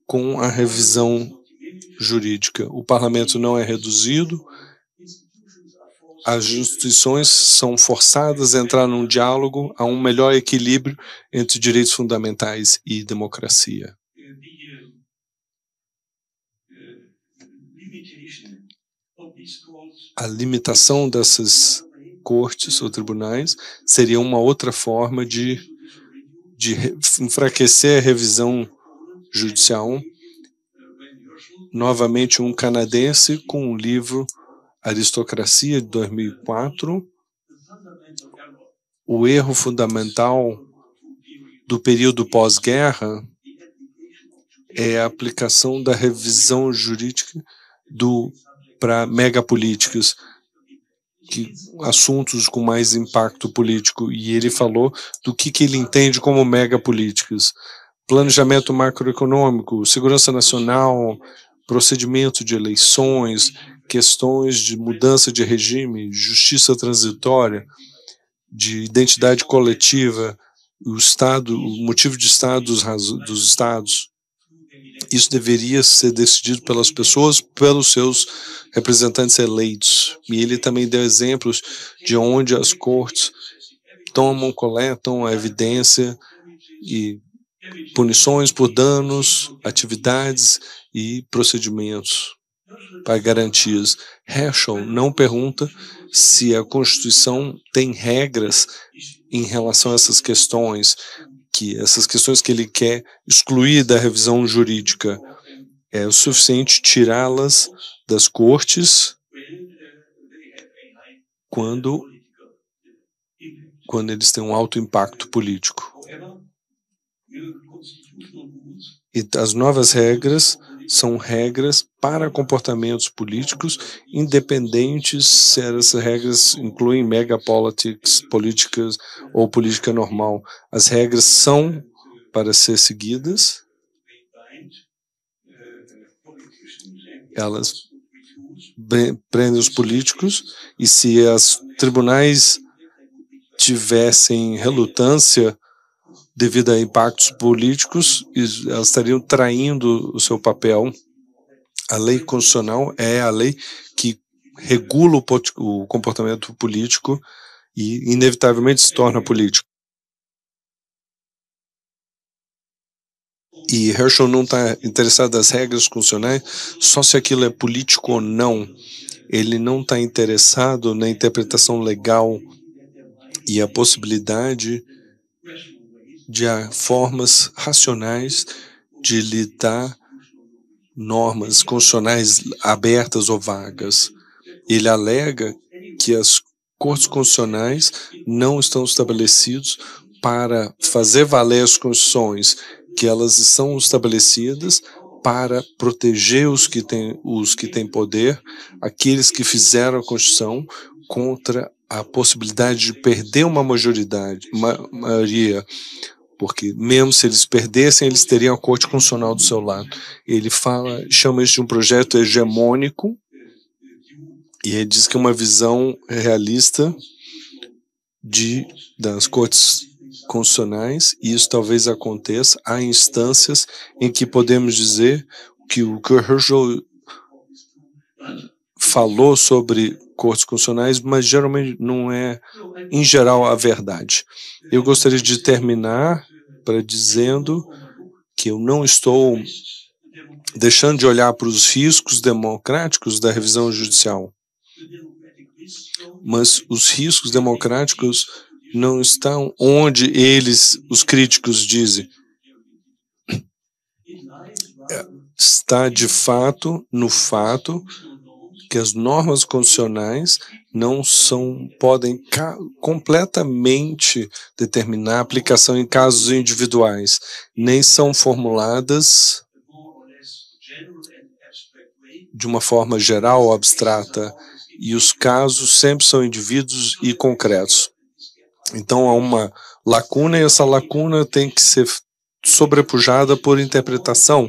com a revisão jurídica. O parlamento não é reduzido, as instituições são forçadas a entrar num diálogo, a um melhor equilíbrio entre direitos fundamentais e democracia. A limitação dessas cortes ou tribunais seria uma outra forma de enfraquecer a revisão judicial. Novamente, um canadense com um livro Aristocracia, de 2004, o erro fundamental do período pós-guerra é a aplicação da revisão jurídica para megapolíticas, assuntos com mais impacto político. E ele falou do que ele entende como megapolíticas: planejamento macroeconômico, segurança nacional, procedimento de eleições, questões de mudança de regime, justiça transitória, de identidade coletiva, o motivo de Estado dos Estados. Isso deveria ser decidido pelas pessoas, pelos seus representantes eleitos. E ele também deu exemplos de onde as cortes coletam a evidência e punições por danos, atividades e procedimentos para garantias. Herschel não pergunta se a Constituição tem regras em relação a essas questões que ele quer excluir da revisão jurídica. É o suficiente tirá-las das cortes quando eles têm um alto impacto político. E as novas regras são regras para comportamentos políticos, independentes se essas regras incluem megapolitics, políticas ou política normal. As regras são para ser seguidas, elas prendem os políticos, e se os tribunais tivessem relutância devido a impactos políticos, elas estariam traindo o seu papel. A lei constitucional é a lei que regula o comportamento político e, inevitavelmente, se torna político. E Herschel não está interessado nas regras constitucionais só se aquilo é político ou não. Ele não está interessado na interpretação legal e a possibilidade de formas racionais de lidar normas constitucionais abertas ou vagas. Ele alega que as cortes constitucionais não estão estabelecidas para fazer valer as constituições, que elas estão estabelecidas para proteger os que têm poder, aqueles que fizeram a Constituição, contra a possibilidade de perder uma maioria, porque mesmo se eles perdessem, eles teriam a Corte Constitucional do seu lado. Ele chama isso de um projeto hegemônico, e ele diz que é uma visão realista das cortes constitucionais, e isso talvez aconteça. Há instâncias em que podemos dizer que o que Herschel falou sobre cortes constitucionais, mas geralmente não é, em geral, a verdade. Eu gostaria de terminar dizendo que eu não estou deixando de olhar para os riscos democráticos da revisão judicial, mas os riscos democráticos não estão onde os críticos dizem. Está, de fato, no fato que as normas constitucionais não podem completamente determinar a aplicação em casos individuais, nem são formuladas de uma forma geral ou abstrata, e os casos sempre são indivíduos e concretos. Então há uma lacuna, e essa lacuna tem que ser sobrepujada por interpretação,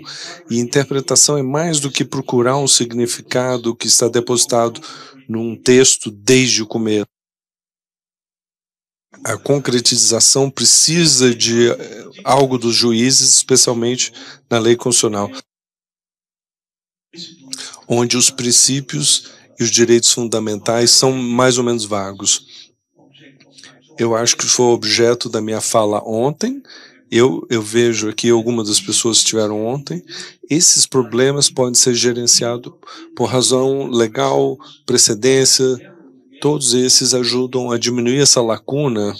e interpretação é mais do que procurar um significado que está depositado num texto desde o começo. A concretização precisa de algo dos juízes, especialmente na lei constitucional, onde os princípios e os direitos fundamentais são mais ou menos vagos. Eu acho que foi o objeto da minha fala ontem. Eu vejo aqui algumas das pessoas que estiveram ontem. Esses problemas podem ser gerenciados por razão legal, precedência. Todos esses ajudam a diminuir essa lacuna,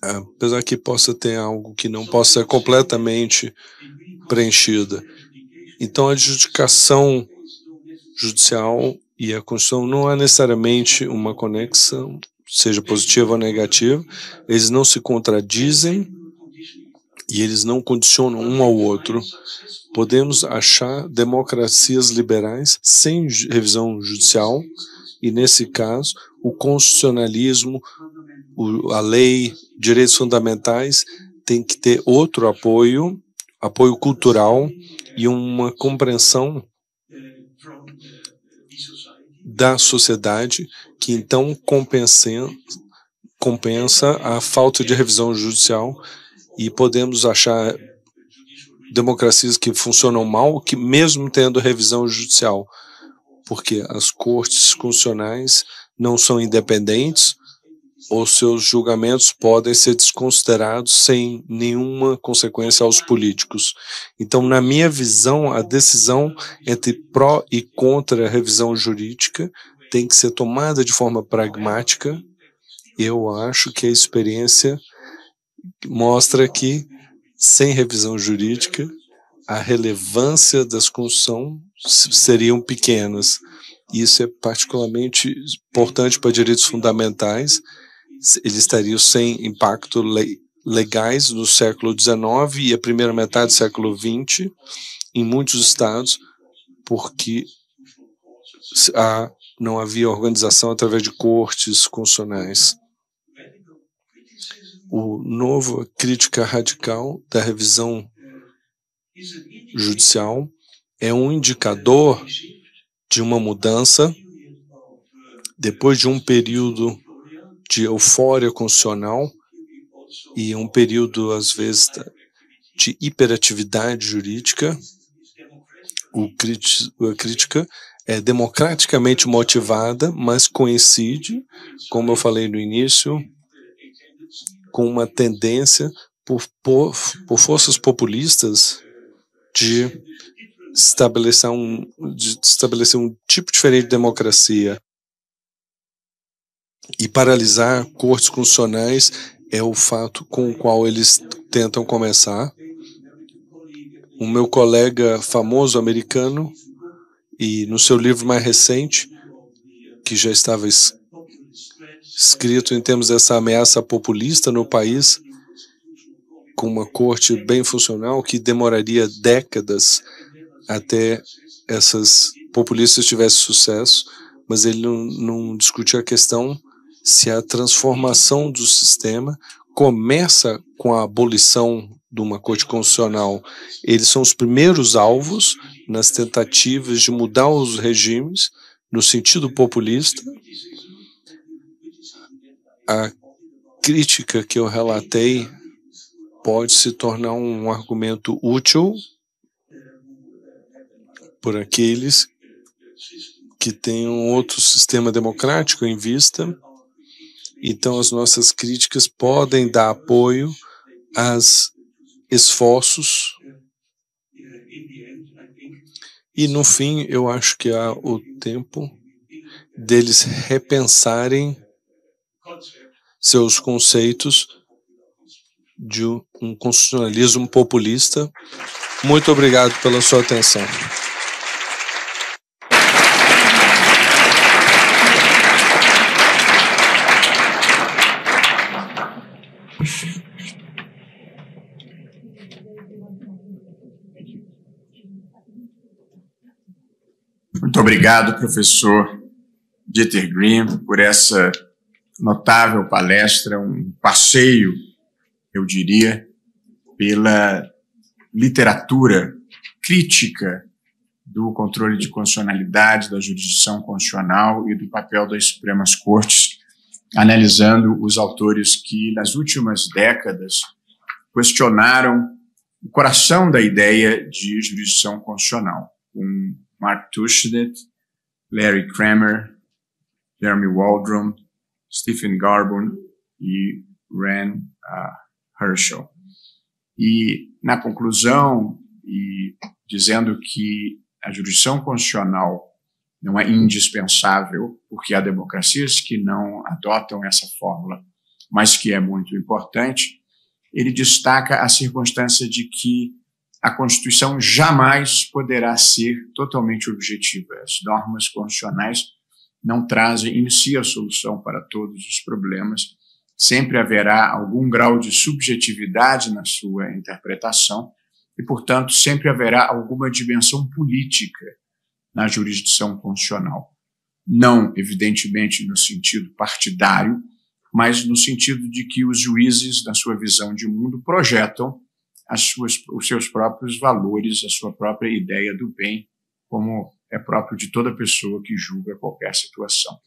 apesar que possa ter algo que não possa ser completamente preenchida. Então, a adjudicação judicial e a Constituição não há necessariamente uma conexão, seja positiva ou negativa, eles não se contradizem e eles não condicionam um ao outro. Podemos achar democracias liberais sem revisão judicial e, nesse caso, o constitucionalismo, a lei, direitos fundamentais tem que ter outro apoio cultural e uma compreensão da sociedade que então compensa a falta de revisão judicial, e podemos achar democracias que funcionam mal, que mesmo tendo revisão judicial, porque as cortes constitucionais não são independentes, ou seus julgamentos podem ser desconsiderados sem nenhuma consequência aos políticos. Então, na minha visão, a decisão entre pró e contra a revisão jurídica tem que ser tomada de forma pragmática. Eu acho que a experiência mostra que, sem revisão jurídica, a relevância das Constituições seriam pequenas. Isso é particularmente importante para direitos fundamentais. Eles estariam sem impacto legais no século XIX e a primeira metade do século XX em muitos estados, porque não havia organização através de cortes constitucionais. O novo crítica radical da revisão judicial é um indicador de uma mudança depois de um período de euforia constitucional e um período, às vezes, de hiperatividade jurídica. A crítica é democraticamente motivada, mas coincide, como eu falei no início, com uma tendência por forças populistas de estabelecer um tipo diferente de democracia. E paralisar cortes constitucionais é o fato com o qual eles tentam começar. O meu colega famoso americano, e no seu livro mais recente, que já estava escrito em termos dessa ameaça populista no país, com uma corte bem funcional que demoraria décadas até essas populistas tivessem sucesso, mas ele não discutiu a questão se a transformação do sistema começa com a abolição de uma corte constitucional. Eles são os primeiros alvos nas tentativas de mudar os regimes no sentido populista. A crítica que eu relatei pode se tornar um argumento útil por aqueles que têm um outro sistema democrático em vista. Então, as nossas críticas podem dar apoio aos esforços. E, no fim, eu acho que há o tempo deles repensarem seus conceitos de um constitucionalismo populista. Muito obrigado pela sua atenção. Muito obrigado, professor Dieter Grimm, por essa notável palestra, um passeio, eu diria, pela literatura crítica do controle de constitucionalidade, da jurisdição constitucional e do papel das Supremas Cortes, analisando os autores que, nas últimas décadas, questionaram o coração da ideia de jurisdição constitucional, com Mark Tushnet, Larry Kramer, Jeremy Waldron, Stephen Garbon e Rand Herschel. E, na conclusão, e dizendo que a jurisdição constitucional não é indispensável, porque há democracias que não adotam essa fórmula, mas que é muito importante, ele destaca a circunstância de que a Constituição jamais poderá ser totalmente objetiva. As normas constitucionais não trazem em si a solução para todos os problemas. Sempre haverá algum grau de subjetividade na sua interpretação e, portanto, sempre haverá alguma dimensão política na jurisdição constitucional. Não, evidentemente, no sentido partidário, mas no sentido de que os juízes, na sua visão de mundo, projetam os seus próprios valores, a sua própria ideia do bem, como é próprio de toda pessoa que julga qualquer situação.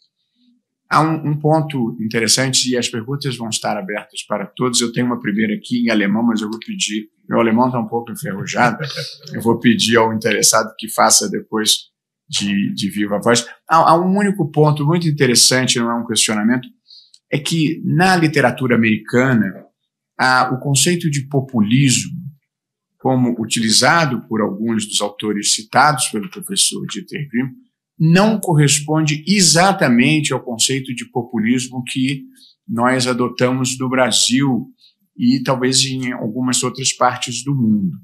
Há um ponto interessante, e as perguntas vão estar abertas para todos. Eu tenho uma primeira aqui em alemão, mas eu vou pedir, meu alemão está um pouco enferrujado, eu vou pedir ao interessado que faça depois de viva voz. Há um único ponto muito interessante, não é um questionamento, é que na literatura americana, o conceito de populismo, como utilizado por alguns dos autores citados pelo professor Dieter Grimm, não corresponde exatamente ao conceito de populismo que nós adotamos no Brasil e talvez em algumas outras partes do mundo.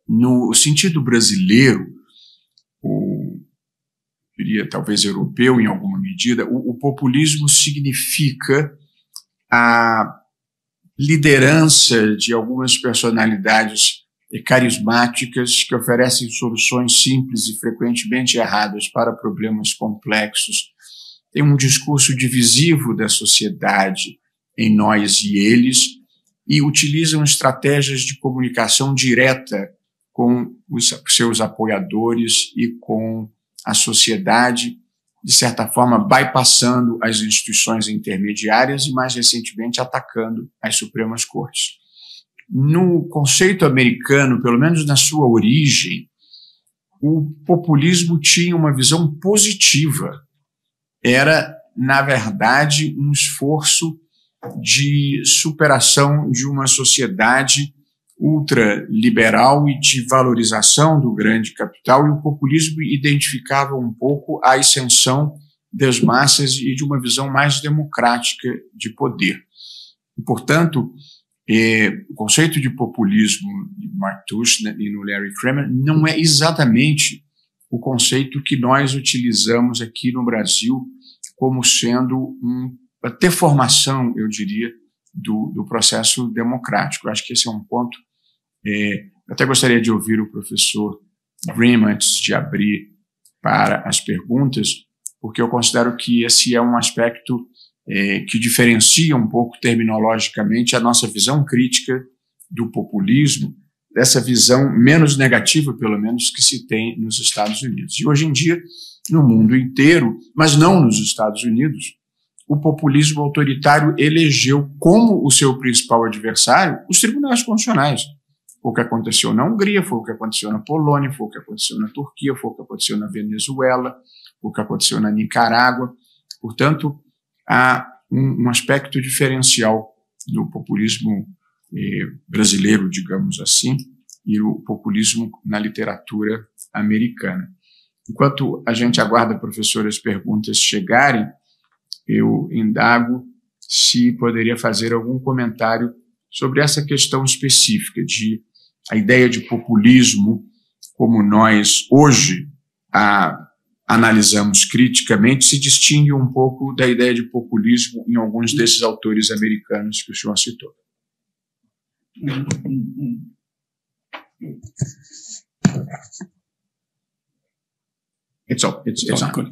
No sentido brasileiro, diria talvez europeu em alguma medida, o populismo significa a liderança de algumas personalidades carismáticas que oferecem soluções simples e frequentemente erradas para problemas complexos. Tem um discurso divisivo da sociedade em nós e eles e utilizam estratégias de comunicação direta com os seus apoiadores e com a sociedade, de certa forma, bypassando as instituições intermediárias e, mais recentemente, atacando as Supremas Cortes. No conceito americano, pelo menos na sua origem, o populismo tinha uma visão positiva. Era, na verdade, um esforço de superação de uma sociedade ultraliberal e de valorização do grande capital, e o populismo identificava um pouco a ascensão das massas e de uma visão mais democrática de poder. E, portanto, o conceito de populismo de Mark Tushnet e no Larry Kramer não é exatamente o conceito que nós utilizamos aqui no Brasil como sendo uma deformação, eu diria, do processo democrático. Eu acho que esse é um ponto. Eu até gostaria de ouvir o professor Grimm antes de abrir para as perguntas, porque eu considero que esse é um aspecto que diferencia um pouco terminologicamente a nossa visão crítica do populismo, dessa visão menos negativa, pelo menos, que se tem nos Estados Unidos. E hoje em dia, no mundo inteiro, mas não nos Estados Unidos, o populismo autoritário elegeu como o seu principal adversário os tribunais constitucionais. Foi o que aconteceu na Hungria, foi o que aconteceu na Polônia, foi o que aconteceu na Turquia, foi o que aconteceu na Venezuela, foi o que aconteceu na Nicarágua. Portanto, há um aspecto diferencial do populismo brasileiro, digamos assim, e o populismo na literatura americana. Enquanto a gente aguarda, professor, as perguntas chegarem, eu indago se poderia fazer algum comentário sobre essa questão específica de a ideia de populismo, como nós hoje analisamos criticamente, se distingue um pouco da ideia de populismo em alguns desses autores americanos que o senhor citou. It's on. Good.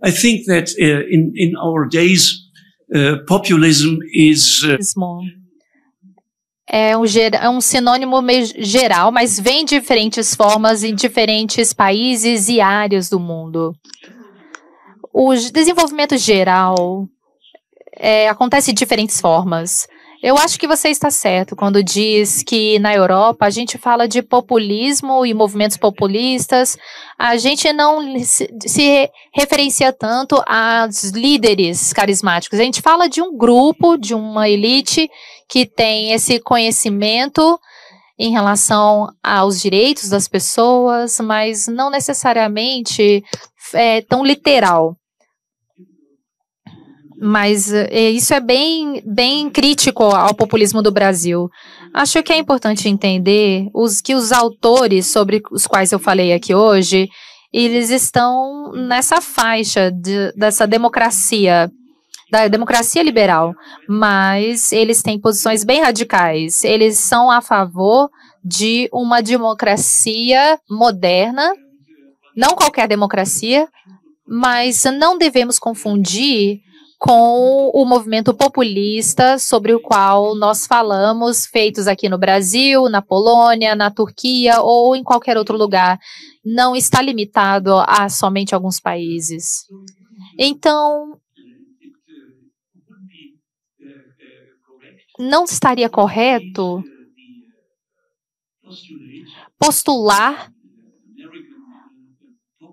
I think that in our days, populism is é um sinônimo meio geral, mas vem em diferentes formas em diferentes países e áreas do mundo. O desenvolvimento geral acontece de diferentes formas. Eu acho que você está certo quando diz que na Europa a gente fala de populismo e movimentos populistas. A gente não se referencia tanto aos líderes carismáticos. A gente fala de um grupo, de uma elite que tem esse conhecimento em relação aos direitos das pessoas, mas não necessariamente tão literal. Mas isso é bem crítico ao populismo do Brasil. Acho que é importante entender que os autores sobre os quais eu falei aqui hoje, eles estão nessa faixa dessa democracia, da democracia liberal, mas eles têm posições bem radicais. Eles são a favor de uma democracia moderna, não qualquer democracia, mas não devemos confundir com o movimento populista sobre o qual nós falamos, feitos aqui no Brasil, na Polônia, na Turquia ou em qualquer outro lugar. Não está limitado a somente alguns países. Então, não estaria correto postular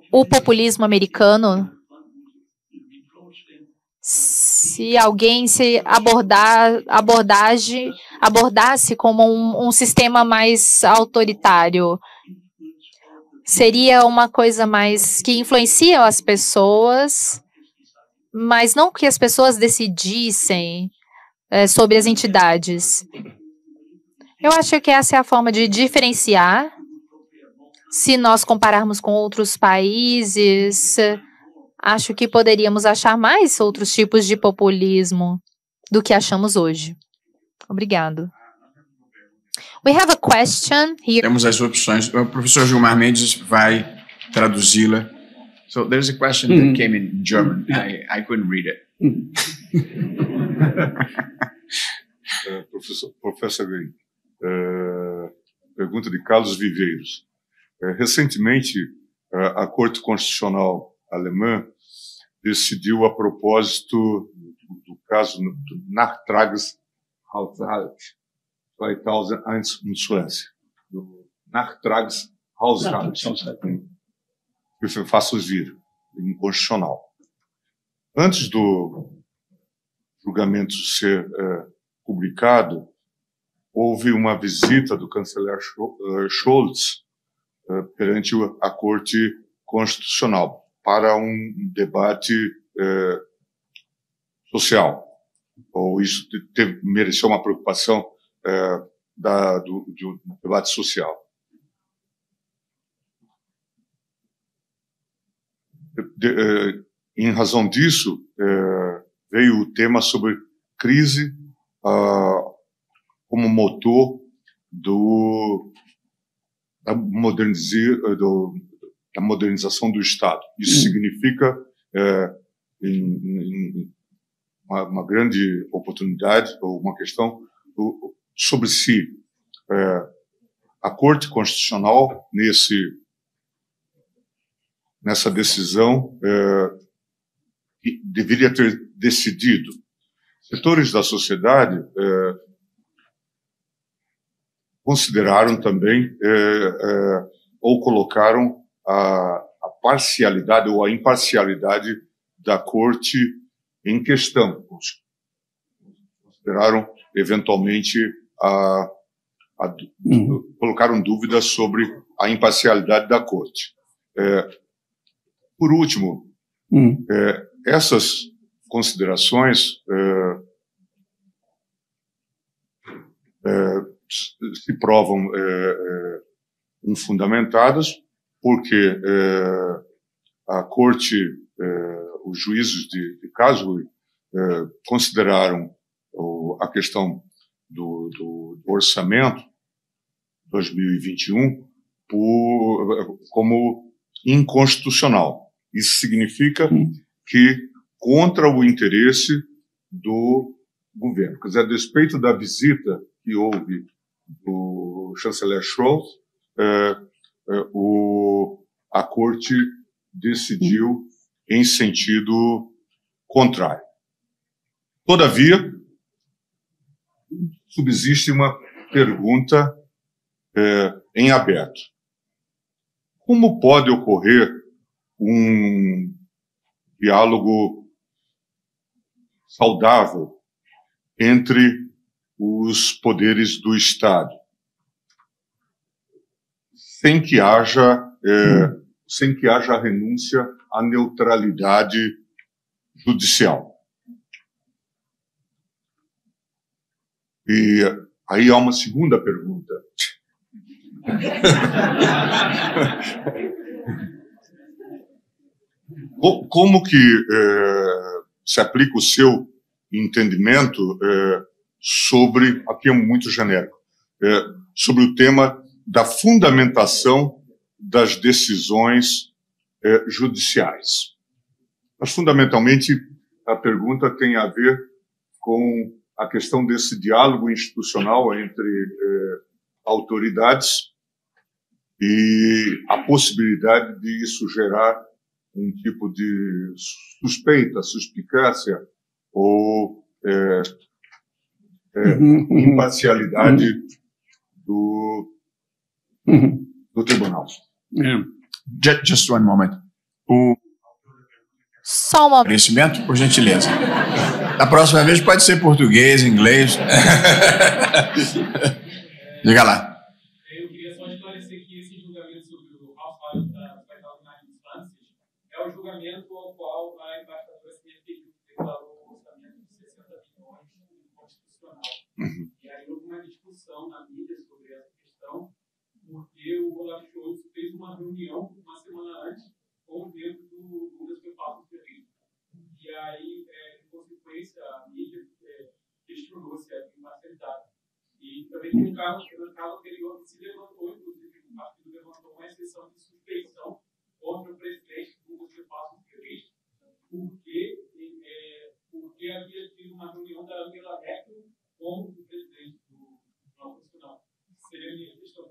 o populismo americano se alguém abordasse como um sistema mais autoritário. Seria uma coisa mais que influencia as pessoas, mas não que as pessoas decidissem sobre as entidades. Eu acho que essa é a forma de diferenciar. Se nós compararmos com outros países, acho que poderíamos achar mais outros tipos de populismo do que achamos hoje. Obrigado. We have a question here. Temos as opções. O professor Gilmar Mendes vai traduzi-la. So there's a question that came in German. I couldn't read it. Professor Green, pergunta de Carlos Viveiros. Recentemente, a Corte Constitucional Alemã decidiu a propósito do caso do Nachtragshaushalt 2001 na Suécia. Do Nachtragshaushalt, que foi fácil vir, inconstitucional. Antes do julgamento ser publicado, houve uma visita do chanceler Scholz perante a Corte Constitucional para um debate social. Ou isso mereceu uma preocupação do debate social. Em razão disso, veio o tema sobre crise como motor da modernização do Estado. Isso significa uma grande oportunidade, ou uma questão sobre si. A Corte Constitucional, nessa decisão, deveria ter decidido. Setores da sociedade consideraram também ou colocaram a parcialidade ou a imparcialidade da Corte em questão. Consideraram, eventualmente, colocaram dúvidas sobre a imparcialidade da Corte. Por último, essas considerações se provam infundamentadas, porque a Corte, os juízes de Karlsruhe consideraram a questão do orçamento 2021 como inconstitucional. Isso significa que contra o interesse do governo. Quer dizer, a despeito da visita que houve do chanceler Scholz, a Corte decidiu em sentido contrário. Todavia, subsiste uma pergunta em aberto. Como pode ocorrer um diálogo saudável entre os poderes do Estado, sem que haja renúncia à neutralidade judicial? E aí há uma segunda pergunta. Como que se aplica o seu entendimento sobre, aqui é muito genérico, sobre o tema da fundamentação das decisões judiciais? Mas, fundamentalmente, a pergunta tem a ver com a questão desse diálogo institucional entre autoridades e a possibilidade de isso gerar um tipo de suspeita, suspicácia ou imparcialidade do tribunal. Yeah. Just one moment. Só uma... Conhecimento, por gentileza. Da próxima vez pode ser português, inglês. Diga lá. Eu queria só esclarecer que esse julgamento sobre o Hausfall das instâncias é o julgamento ao qual a embaixadora Smith declarou o orçamento de 60 bilhões constitucional. E aí houve uma discussão na mídia sobre essa questão, porque o Olaf Scholz fez uma reunião uma semana antes com o membro do Bundesverfassungsgericht. E aí, em consequência, a mídia questionou se havia imparcialidade. E também no caso anterior se levantou, inclusive, o partido levantou uma exceção de suspeição contra o presidente do Bundesverfassungsgericht, porque havia tido uma reunião da Angela Merkel com o presidente do Tribunal Constitucional. Seria a minha questão.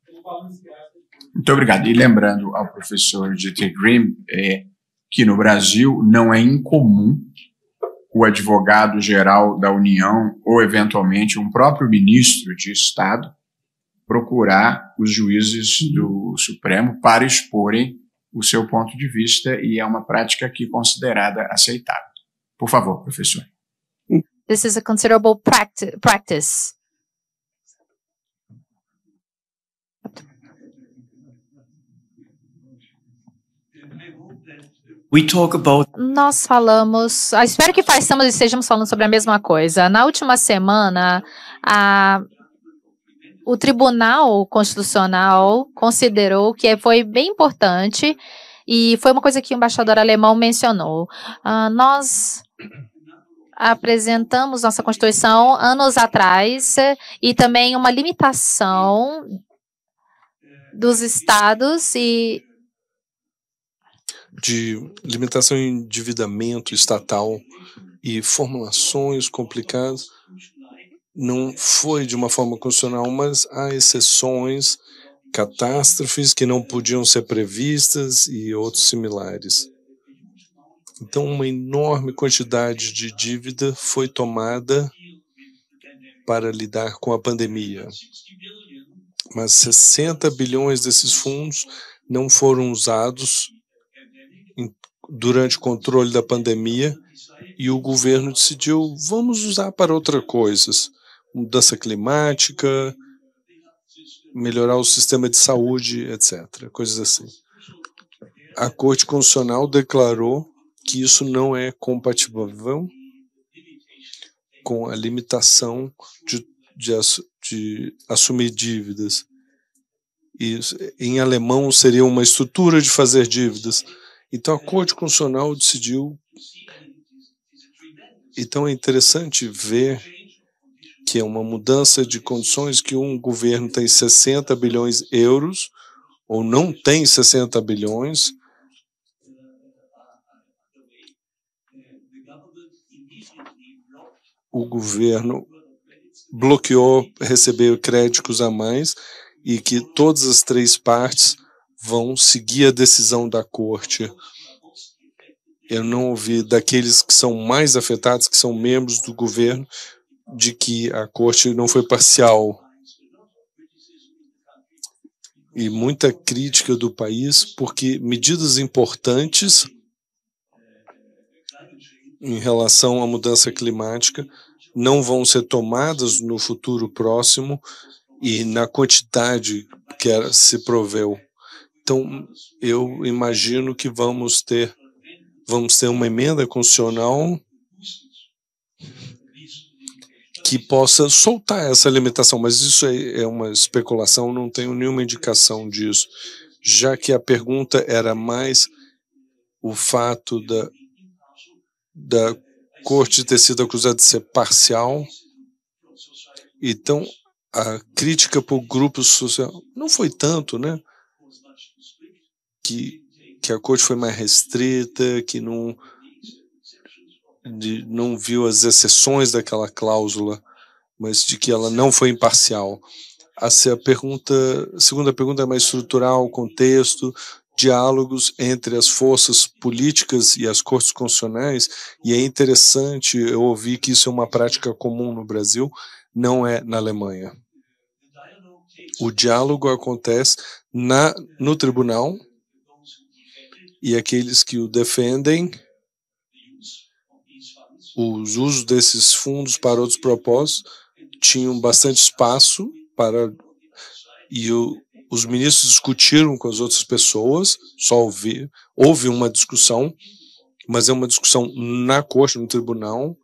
Como balancear essas coisas. Muito obrigado. E lembrando ao professor Dieter Grimm que no Brasil não é incomum o advogado-geral da União ou, eventualmente, um próprio ministro de Estado procurar os juízes do Supremo para exporem o seu ponto de vista, e é uma prática aqui considerada aceitável. Por favor, professor. This is a considerable practice. Nós falamos, espero que estejamos falando sobre a mesma coisa. Na última semana, o Tribunal Constitucional considerou que foi bem importante e foi uma coisa que o embaixador alemão mencionou. Nós apresentamos nossa Constituição anos atrás e também uma limitação dos estados e de limitação em endividamento estatal e formulações complicadas. Não foi de uma forma constitucional, mas há exceções, catástrofes que não podiam ser previstas e outros similares. Então, uma enorme quantidade de dívida foi tomada para lidar com a pandemia. Mas 60 bilhões desses fundos não foram usados durante o controle da pandemia e o governo decidiu, vamos usar para outras coisas, mudança climática, melhorar o sistema de saúde, etc., coisas assim. A Corte Constitucional declarou que isso não é compatível com a limitação de assumir dívidas. Isso, em alemão, seria uma estrutura de fazer dívidas. Então, a Corte Constitucional decidiu. Então, é interessante ver que é uma mudança de condições que um governo tem 60 bilhões de euros, ou não tem 60 bilhões, o governo bloqueou receber créditos a mais e que todas as três partes vão seguir a decisão da Corte. Eu não ouvi daqueles que são mais afetados, que são membros do governo, de que a Corte não foi parcial. E muita crítica do país, porque medidas importantes em relação à mudança climática não vão ser tomadas no futuro próximo e na quantidade que se proveu. Então, eu imagino que vamos ter uma emenda constitucional que possa soltar essa limitação, mas isso é uma especulação, não tenho nenhuma indicação disso, já que a pergunta era mais o fato da corte ter sido acusada de ser parcial. Então, a crítica por grupos sociais não foi tanto, né? Que a corte foi mais restrita, que não viu as exceções daquela cláusula, mas de que ela não foi imparcial. A segunda pergunta é mais estrutural, contexto, diálogos entre as forças políticas e as cortes constitucionais, e é interessante eu ouvir que isso é uma prática comum no Brasil, não é na Alemanha. O diálogo acontece no tribunal, e aqueles que o defendem, os usos desses fundos para outros propósitos tinham bastante espaço e os ministros discutiram com as outras pessoas, houve uma discussão, mas é uma discussão na corte, no tribunal,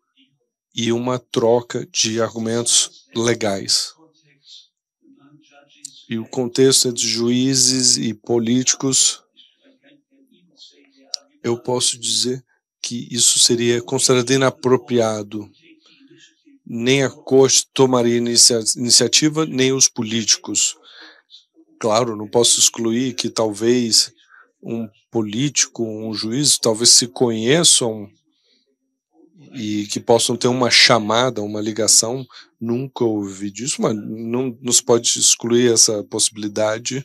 e uma troca de argumentos legais. E o contexto entre juízes e políticos, eu posso dizer que isso seria considerado inapropriado. Nem a corte tomaria iniciativa, nem os políticos. Claro, não posso excluir que talvez um político, um juiz, talvez se conheçam e que possam ter uma chamada, uma ligação. Nunca ouvi disso, mas não se pode excluir essa possibilidade,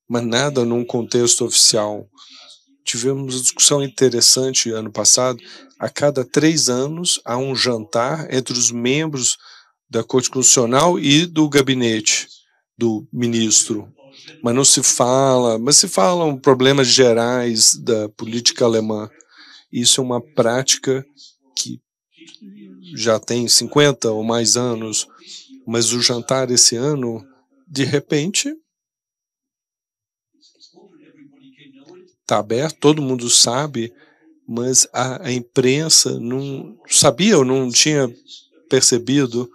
mas nada num contexto oficial. Tivemos uma discussão interessante ano passado. A cada 3 anos há um jantar entre os membros da Corte Constitucional e do gabinete do ministro. Mas se falam problemas gerais da política alemã. Isso é uma prática que já tem 50 ou mais anos, mas o jantar esse ano, de repente, está aberto, todo mundo sabe, mas a imprensa não sabia ou não tinha percebido,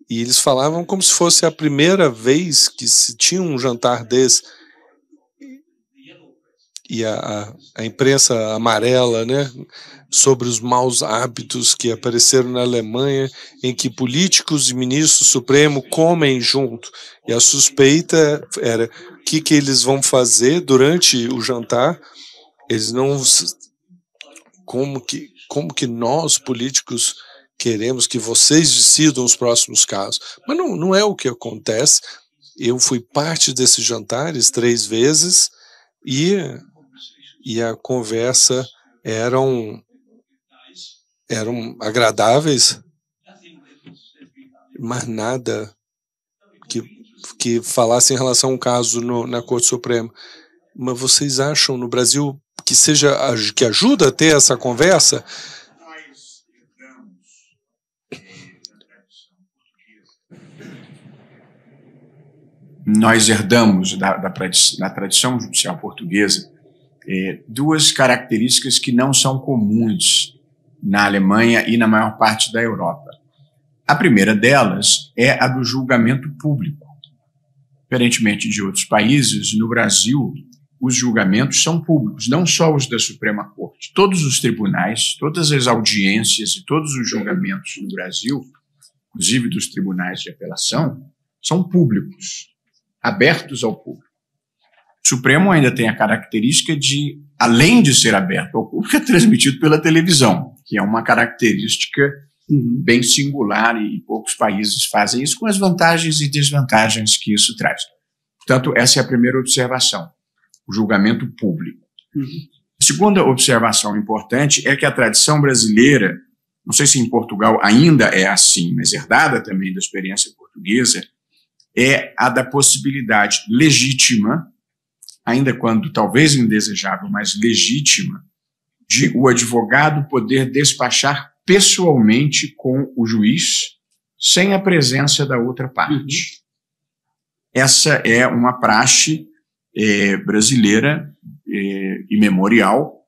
e eles falavam como se fosse a primeira vez que se tinha um jantar desse. E a imprensa amarela, né, sobre os maus hábitos que apareceram na Alemanha, em que políticos e ministros supremos comem junto. E a suspeita era o que eles vão fazer durante o jantar. Eles não... Como que nós, políticos, queremos que vocês decidam os próximos casos? Mas não é o que acontece. Eu fui parte desses jantares 3 vezes e a conversa eram agradáveis, mas nada que falasse em relação a um caso na Corte Suprema. Mas vocês acham no Brasil que ajuda a ter essa conversa? Nós herdamos da tradição judicial portuguesa 2 características que não são comuns na Alemanha e na maior parte da Europa. A primeira delas é a do julgamento público. Diferentemente de outros países, no Brasil, os julgamentos são públicos, não só os da Suprema Corte. Todos os tribunais, todas as audiências e todos os julgamentos no Brasil, inclusive dos tribunais de apelação, são públicos, abertos ao público. O Supremo ainda tem a característica de, além de ser aberto ao público, é transmitido pela televisão, que é uma característica bem singular e poucos países fazem isso, com as vantagens e desvantagens que isso traz. Portanto, essa é a primeira observação, o julgamento público. A segunda observação importante é que a tradição brasileira, não sei se em Portugal ainda é assim, mas herdada também da experiência portuguesa, é a da possibilidade legítima, ainda quando talvez indesejável, mas legítima, de o advogado poder despachar pessoalmente com o juiz, sem a presença da outra parte. Essa é uma praxe brasileira imemorial,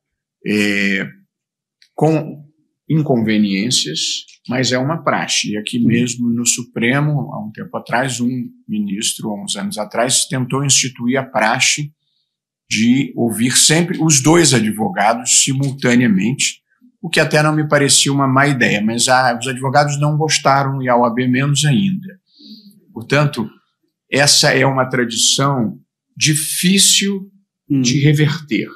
com inconveniências, mas é uma praxe. E aqui mesmo no Supremo, há um tempo atrás, um ministro, há uns anos atrás, tentou instituir a praxe de ouvir sempre os dois advogados simultaneamente, o que até não me parecia uma má ideia, mas os advogados não gostaram e a OAB menos ainda. Portanto, essa é uma tradição difícil de reverter,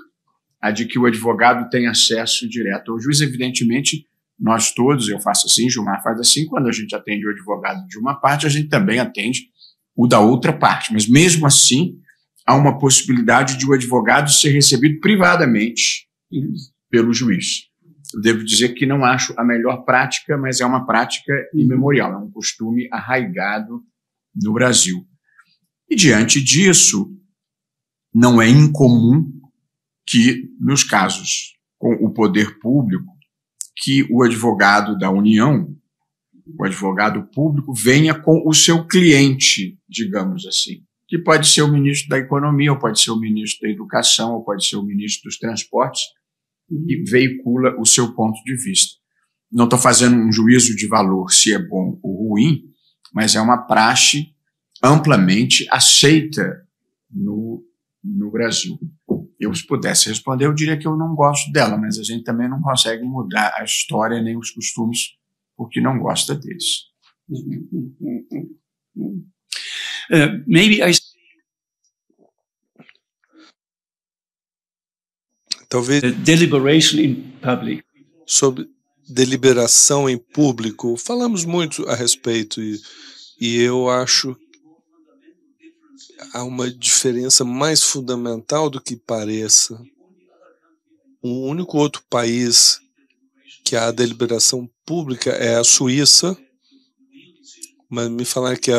a de que o advogado tem acesso direto ao juiz. Evidentemente, nós todos, eu faço assim, Gilmar faz assim, quando a gente atende o advogado de uma parte, a gente também atende o da outra parte. Mas mesmo assim, há uma possibilidade de o advogado ser recebido privadamente pelo juiz. Eu devo dizer que não acho a melhor prática, mas é uma prática imemorial, é um costume arraigado no Brasil. E diante disso, não é incomum que, nos casos com o poder público, que o advogado da União, o advogado público, venha com o seu cliente, digamos assim, que pode ser o ministro da Economia, ou pode ser o ministro da Educação, ou pode ser o ministro dos Transportes, e veicula o seu ponto de vista. Não estou fazendo um juízo de valor se é bom ou ruim, mas é uma praxe amplamente aceita no Brasil. Eu, se pudesse responder, eu diria que eu não gosto dela, mas a gente também não consegue mudar a história nem os costumes porque não gosta deles. Maybe I Talvez deliberation in public. sobre deliberação em público, falamos muito a respeito e eu acho que há uma diferença mais fundamental do que pareça. O único outro país que há deliberação pública é a Suíça, mas me falaram que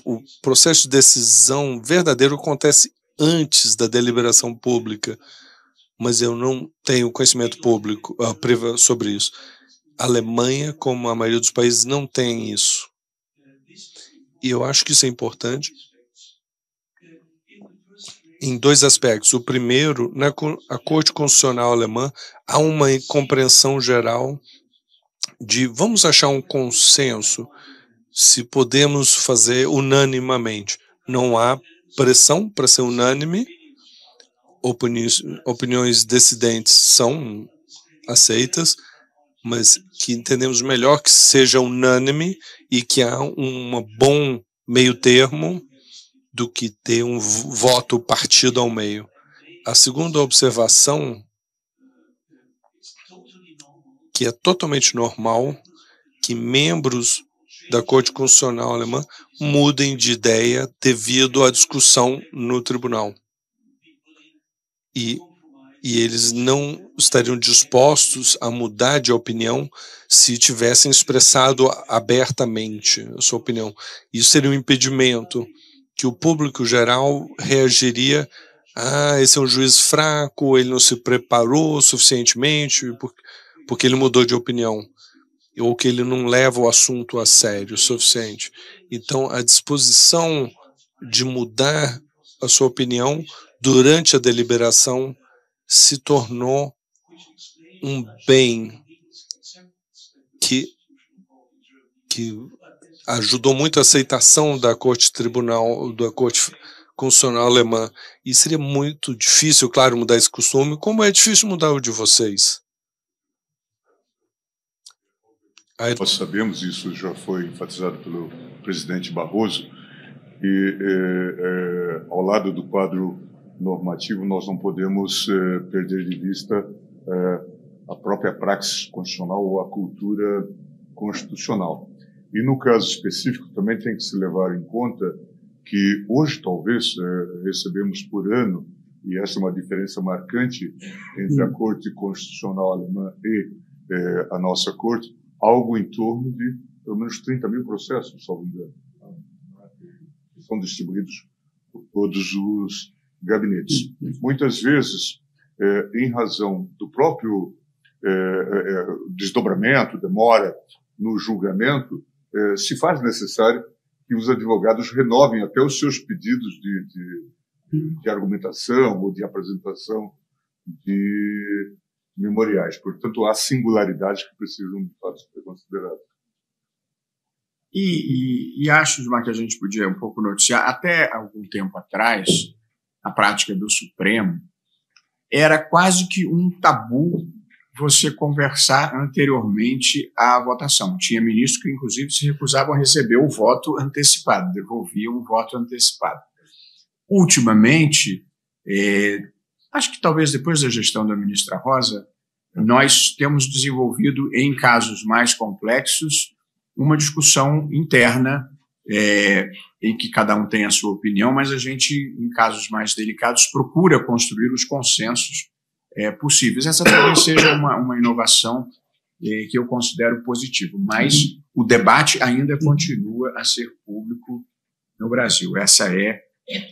o processo de decisão verdadeiro acontece antes da deliberação pública, mas eu não tenho conhecimento público sobre isso. A Alemanha, como a maioria dos países, não tem isso. E eu acho que isso é importante em dois aspectos. O primeiro, na Corte Constitucional Alemã, há uma compreensão geral de vamos achar um consenso se podemos fazer unanimemente. Não há pressão para ser unânime, opiniões dissidentes são aceitas, mas que entendemos melhor que seja unânime e que há um bom meio termo do que ter um voto partido ao meio. A segunda observação, que é totalmente normal, que membros da Corte Constitucional Alemã mudem de ideia devido à discussão no tribunal. E eles não estariam dispostos a mudar de opinião se tivessem expressado abertamente a sua opinião. Isso seria um impedimento que o público geral reagiria: esse é um juiz fraco, ele não se preparou suficientemente porque ele mudou de opinião, ou que ele não leva o assunto a sério o suficiente. Então, a disposição de mudar a sua opinião durante a deliberação se tornou um bem que ajudou muito a aceitação da Corte Constitucional Alemã. E seria muito difícil, claro, mudar esse costume, como é difícil mudar o de vocês. Nós sabemos, isso já foi enfatizado pelo presidente Barroso, e ao lado do quadro normativo nós não podemos perder de vista a própria praxis constitucional ou a cultura constitucional. E no caso específico também tem que se levar em conta que hoje talvez recebemos por ano, e essa é uma diferença marcante entre a Corte Constitucional Alemã e a nossa Corte, algo em torno de pelo menos 30 mil processos, salvo engano, que são distribuídos por todos os gabinetes. Muitas vezes, em razão do próprio desdobramento, demora no julgamento, se faz necessário que os advogados renovem até os seus pedidos de argumentação ou de apresentação de memoriais. Portanto, há singularidades que precisam, de fato, ser consideradas. E acho, Gilmar, que a gente podia um pouco noticiar, até algum tempo atrás, a prática do Supremo, era quase que um tabu você conversar anteriormente à votação. Tinha ministros que, inclusive, se recusavam a receber o voto antecipado, devolviam o voto antecipado. Ultimamente, acho que talvez depois da gestão da ministra Rosa, nós temos desenvolvido, em casos mais complexos, uma discussão interna em que cada um tem a sua opinião, mas a gente, em casos mais delicados, procura construir os consensos possíveis. Essa talvez seja uma inovação que eu considero positivo, mas o debate ainda continua a ser público no Brasil. Essa é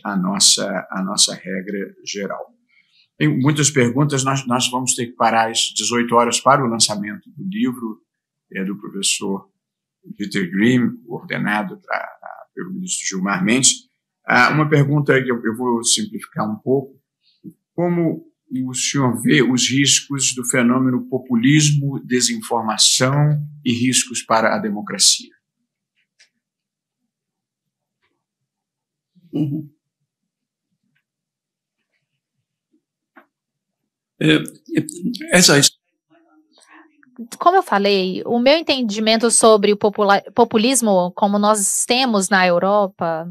a nossa regra geral. Tem muitas perguntas, nós vamos ter que parar às 18 horas para o lançamento do livro do professor Peter Grimm, ordenado pelo ministro Gilmar Mendes. Uma pergunta que eu vou simplificar um pouco: como o senhor vê os riscos do fenômeno populismo, desinformação e riscos para a democracia? Como eu falei, o meu entendimento sobre o populismo, como nós temos na Europa,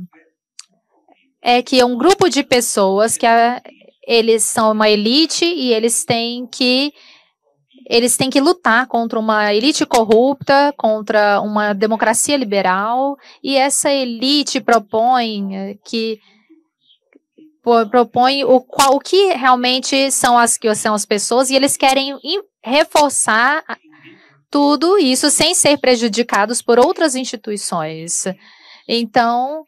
é que é um grupo de pessoas que eles são uma elite e eles têm que lutar contra uma elite corrupta, contra uma democracia liberal, e essa elite propõe o que realmente são as pessoas, e eles querem reforçar tudo isso sem ser prejudicados por outras instituições. Então,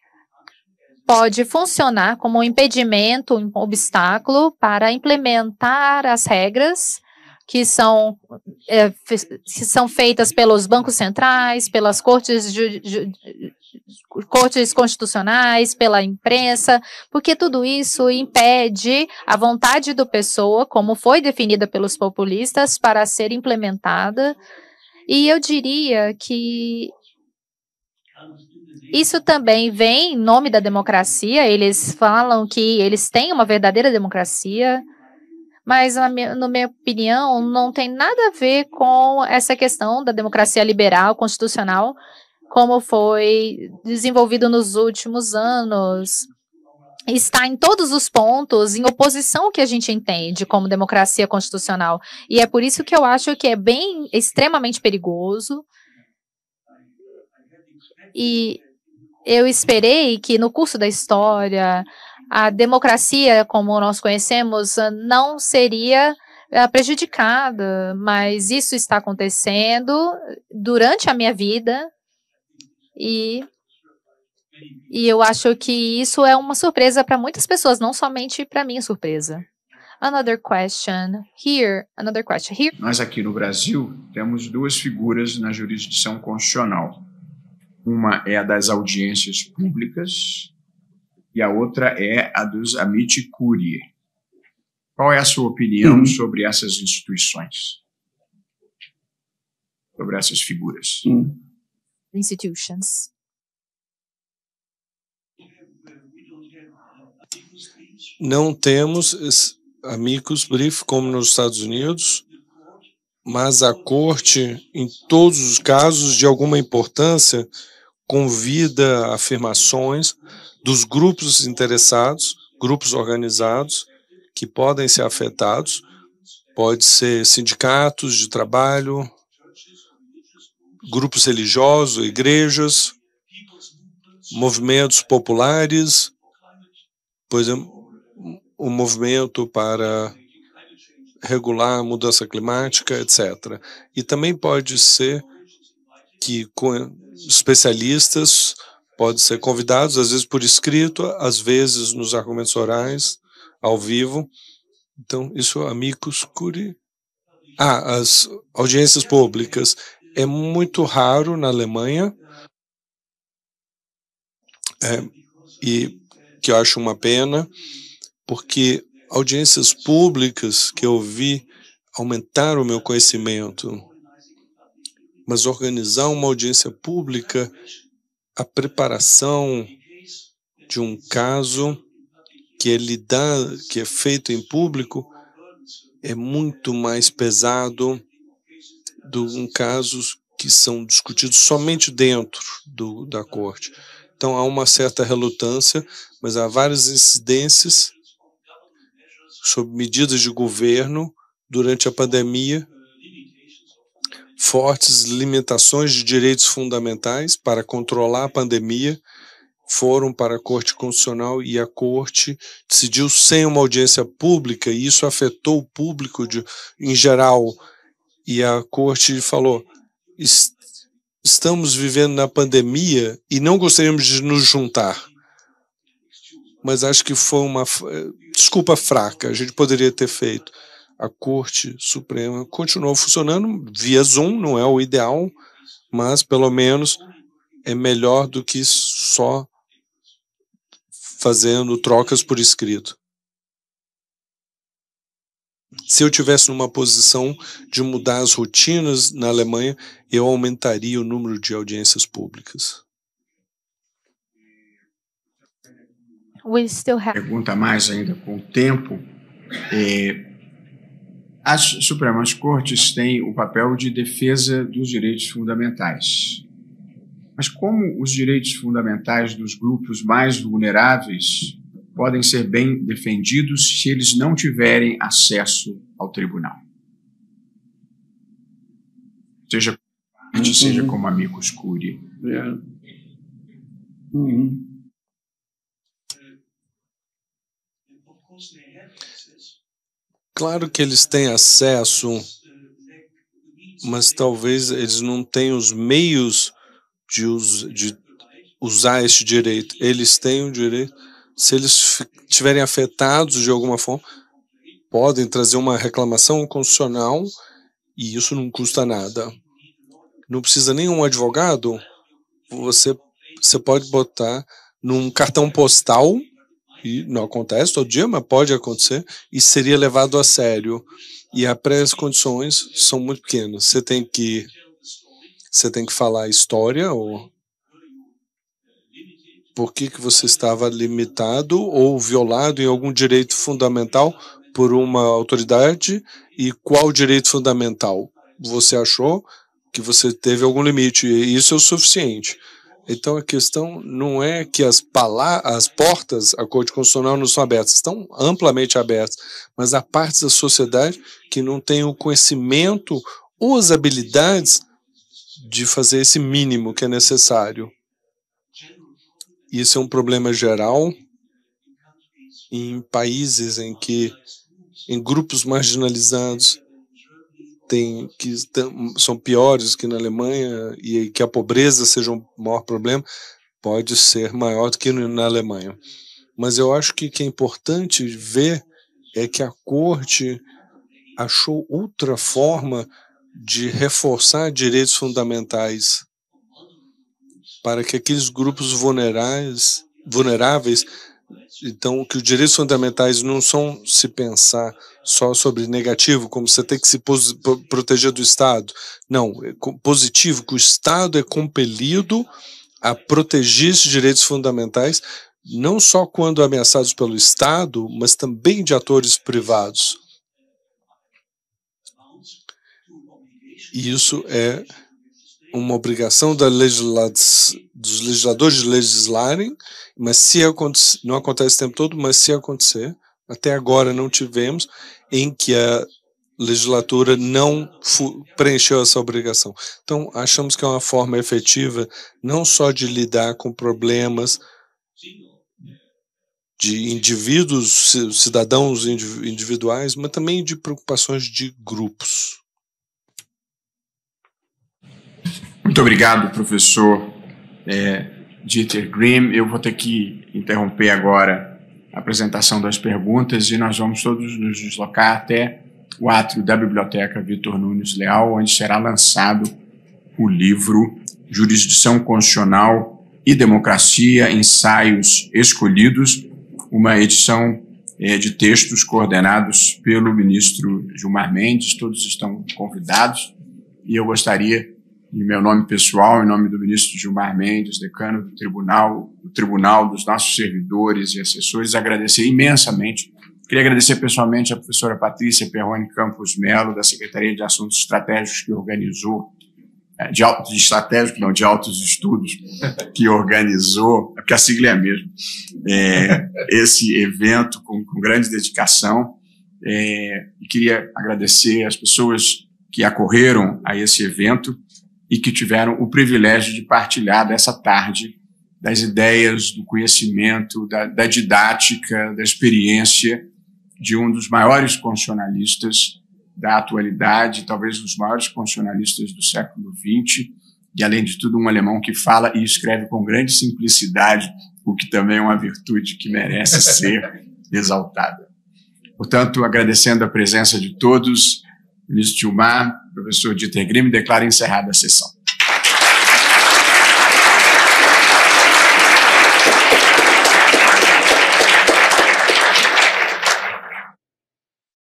pode funcionar como um impedimento, um obstáculo para implementar as regras que são feitas pelos bancos centrais, pelas cortes constitucionais, pela imprensa, porque tudo isso impede a vontade da pessoa, como foi definida pelos populistas, para ser implementada. E eu diria que isso também vem em nome da democracia. Eles falam que eles têm uma verdadeira democracia, mas, na minha opinião, não tem nada a ver com essa questão da democracia liberal, constitucional, como foi desenvolvido nos últimos anos. Está em todos os pontos em oposição ao que a gente entende como democracia constitucional. E é por isso que eu acho que é extremamente perigoso. E eu esperei que no curso da história a democracia, como nós conhecemos, não seria prejudicada, mas isso está acontecendo durante a minha vida e eu acho que isso é uma surpresa para muitas pessoas, não somente para mim é surpresa. Another question here. Nós aqui no Brasil temos duas figuras na jurisdição constitucional. Uma é a das audiências públicas e a outra é a dos amici curiae. Qual é a sua opinião sobre essas instituições? Sobre essas figuras? Institutions. Não temos amicus brief como nos Estados Unidos, mas a Corte, em todos os casos de alguma importância, convida afirmações dos grupos interessados, grupos organizados, que podem ser afetados, pode ser sindicatos de trabalho, grupos religiosos, igrejas, movimentos populares, por exemplo, o movimento para regular a mudança climática, etc. E também pode ser que especialistas podem ser convidados, às vezes por escrito, às vezes nos argumentos orais, ao vivo. Então, isso é amicus curiae. As audiências públicas é muito raro na Alemanha, e que eu acho uma pena, porque audiências públicas que eu vi aumentaram o meu conhecimento, mas organizar uma audiência pública, a preparação de um caso que é feito em público é muito mais pesado do que em casos que são discutidos somente dentro da corte. Então há uma certa relutância, mas há várias incidências sobre medidas de governo durante a pandemia, fortes limitações de direitos fundamentais para controlar a pandemia, foram para a Corte Constitucional e a Corte decidiu sem uma audiência pública, e isso afetou o público em geral. E a Corte falou: estamos vivendo na pandemia e não gostaríamos de nos juntar. Mas acho que foi uma desculpa fraca, a gente poderia ter feito. A Corte Suprema continuou funcionando via Zoom, não é o ideal, mas pelo menos é melhor do que só fazendo trocas por escrito. Se eu tivesse numa posição de mudar as rotinas na Alemanha, eu aumentaria o número de audiências públicas. Pergunta mais ainda com o tempo. As Supremas Cortes têm o papel de defesa dos direitos fundamentais. Mas como os direitos fundamentais dos grupos mais vulneráveis podem ser bem defendidos se eles não tiverem acesso ao tribunal? Seja como amicus curiae. Yeah. Claro que eles têm acesso, mas talvez eles não tenham os meios de usar esse direito. Eles têm o direito, se eles estiverem afetados de alguma forma, podem trazer uma reclamação constitucional e isso não custa nada. Não precisa nenhum advogado, você pode botar num cartão postal, e não acontece todo dia, mas pode acontecer, e seria levado a sério. E as pré-condições são muito pequenas. Você tem que falar a história, ou por que você estava limitado ou violado em algum direito fundamental por uma autoridade, e qual direito fundamental você achou que você teve algum limite, e isso é o suficiente. Então a questão não é que as portas à Corte Constitucional não são abertas, estão amplamente abertas, mas há partes da sociedade que não têm o conhecimento ou as habilidades de fazer esse mínimo que é necessário. Isso é um problema geral em países em grupos marginalizados que são piores que na Alemanha, e que a pobreza seja um maior problema, pode ser maior do que na Alemanha. Mas eu acho que é importante ver é que a Corte achou outra forma de reforçar direitos fundamentais para que aqueles grupos vulneráveis, então que os direitos fundamentais não são se pensar só sobre negativo, como você tem que se proteger do Estado. Não, é positivo, que o Estado é compelido a proteger esses direitos fundamentais, não só quando ameaçados pelo Estado, mas também de atores privados. E isso é uma obrigação dos legisladores de legislarem, mas se não acontece o tempo todo, mas se acontecer, até agora não tivemos, em que a legislatura não preencheu essa obrigação. Então, achamos que é uma forma efetiva não só de lidar com problemas de indivíduos, cidadãos individuais, mas também de preocupações de grupos. Muito obrigado, professor Dieter Grimm. Eu vou ter que interromper agora a apresentação das perguntas e nós vamos todos nos deslocar até o átrio da Biblioteca Vitor Nunes Leal, onde será lançado o livro Jurisdição Constitucional e Democracia, Ensaios Escolhidos, uma edição de textos coordenados pelo ministro Gilmar Mendes. Todos estão convidados e eu gostaria em meu nome pessoal, em nome do ministro Gilmar Mendes, decano do tribunal, dos nossos servidores e assessores, agradecer imensamente. Queria agradecer pessoalmente à professora Patrícia Perrone Campos Melo, da Secretaria de Assuntos Estratégicos, que organizou, de altos estudos, que organizou, porque a sigla é a mesma, esse evento com grande dedicação. E queria agradecer às pessoas que acorreram a esse evento e que tiveram o privilégio de partilhar dessa tarde das ideias, do conhecimento, da didática, da experiência de um dos maiores constitucionalistas da atualidade, talvez um dos maiores constitucionalistas do século XX, e, além de tudo, um alemão que fala e escreve com grande simplicidade, o que também é uma virtude que merece ser exaltada. Portanto, agradecendo a presença de todos, ministro Gilmar, professor Dieter Grimm, declaro encerrada a sessão.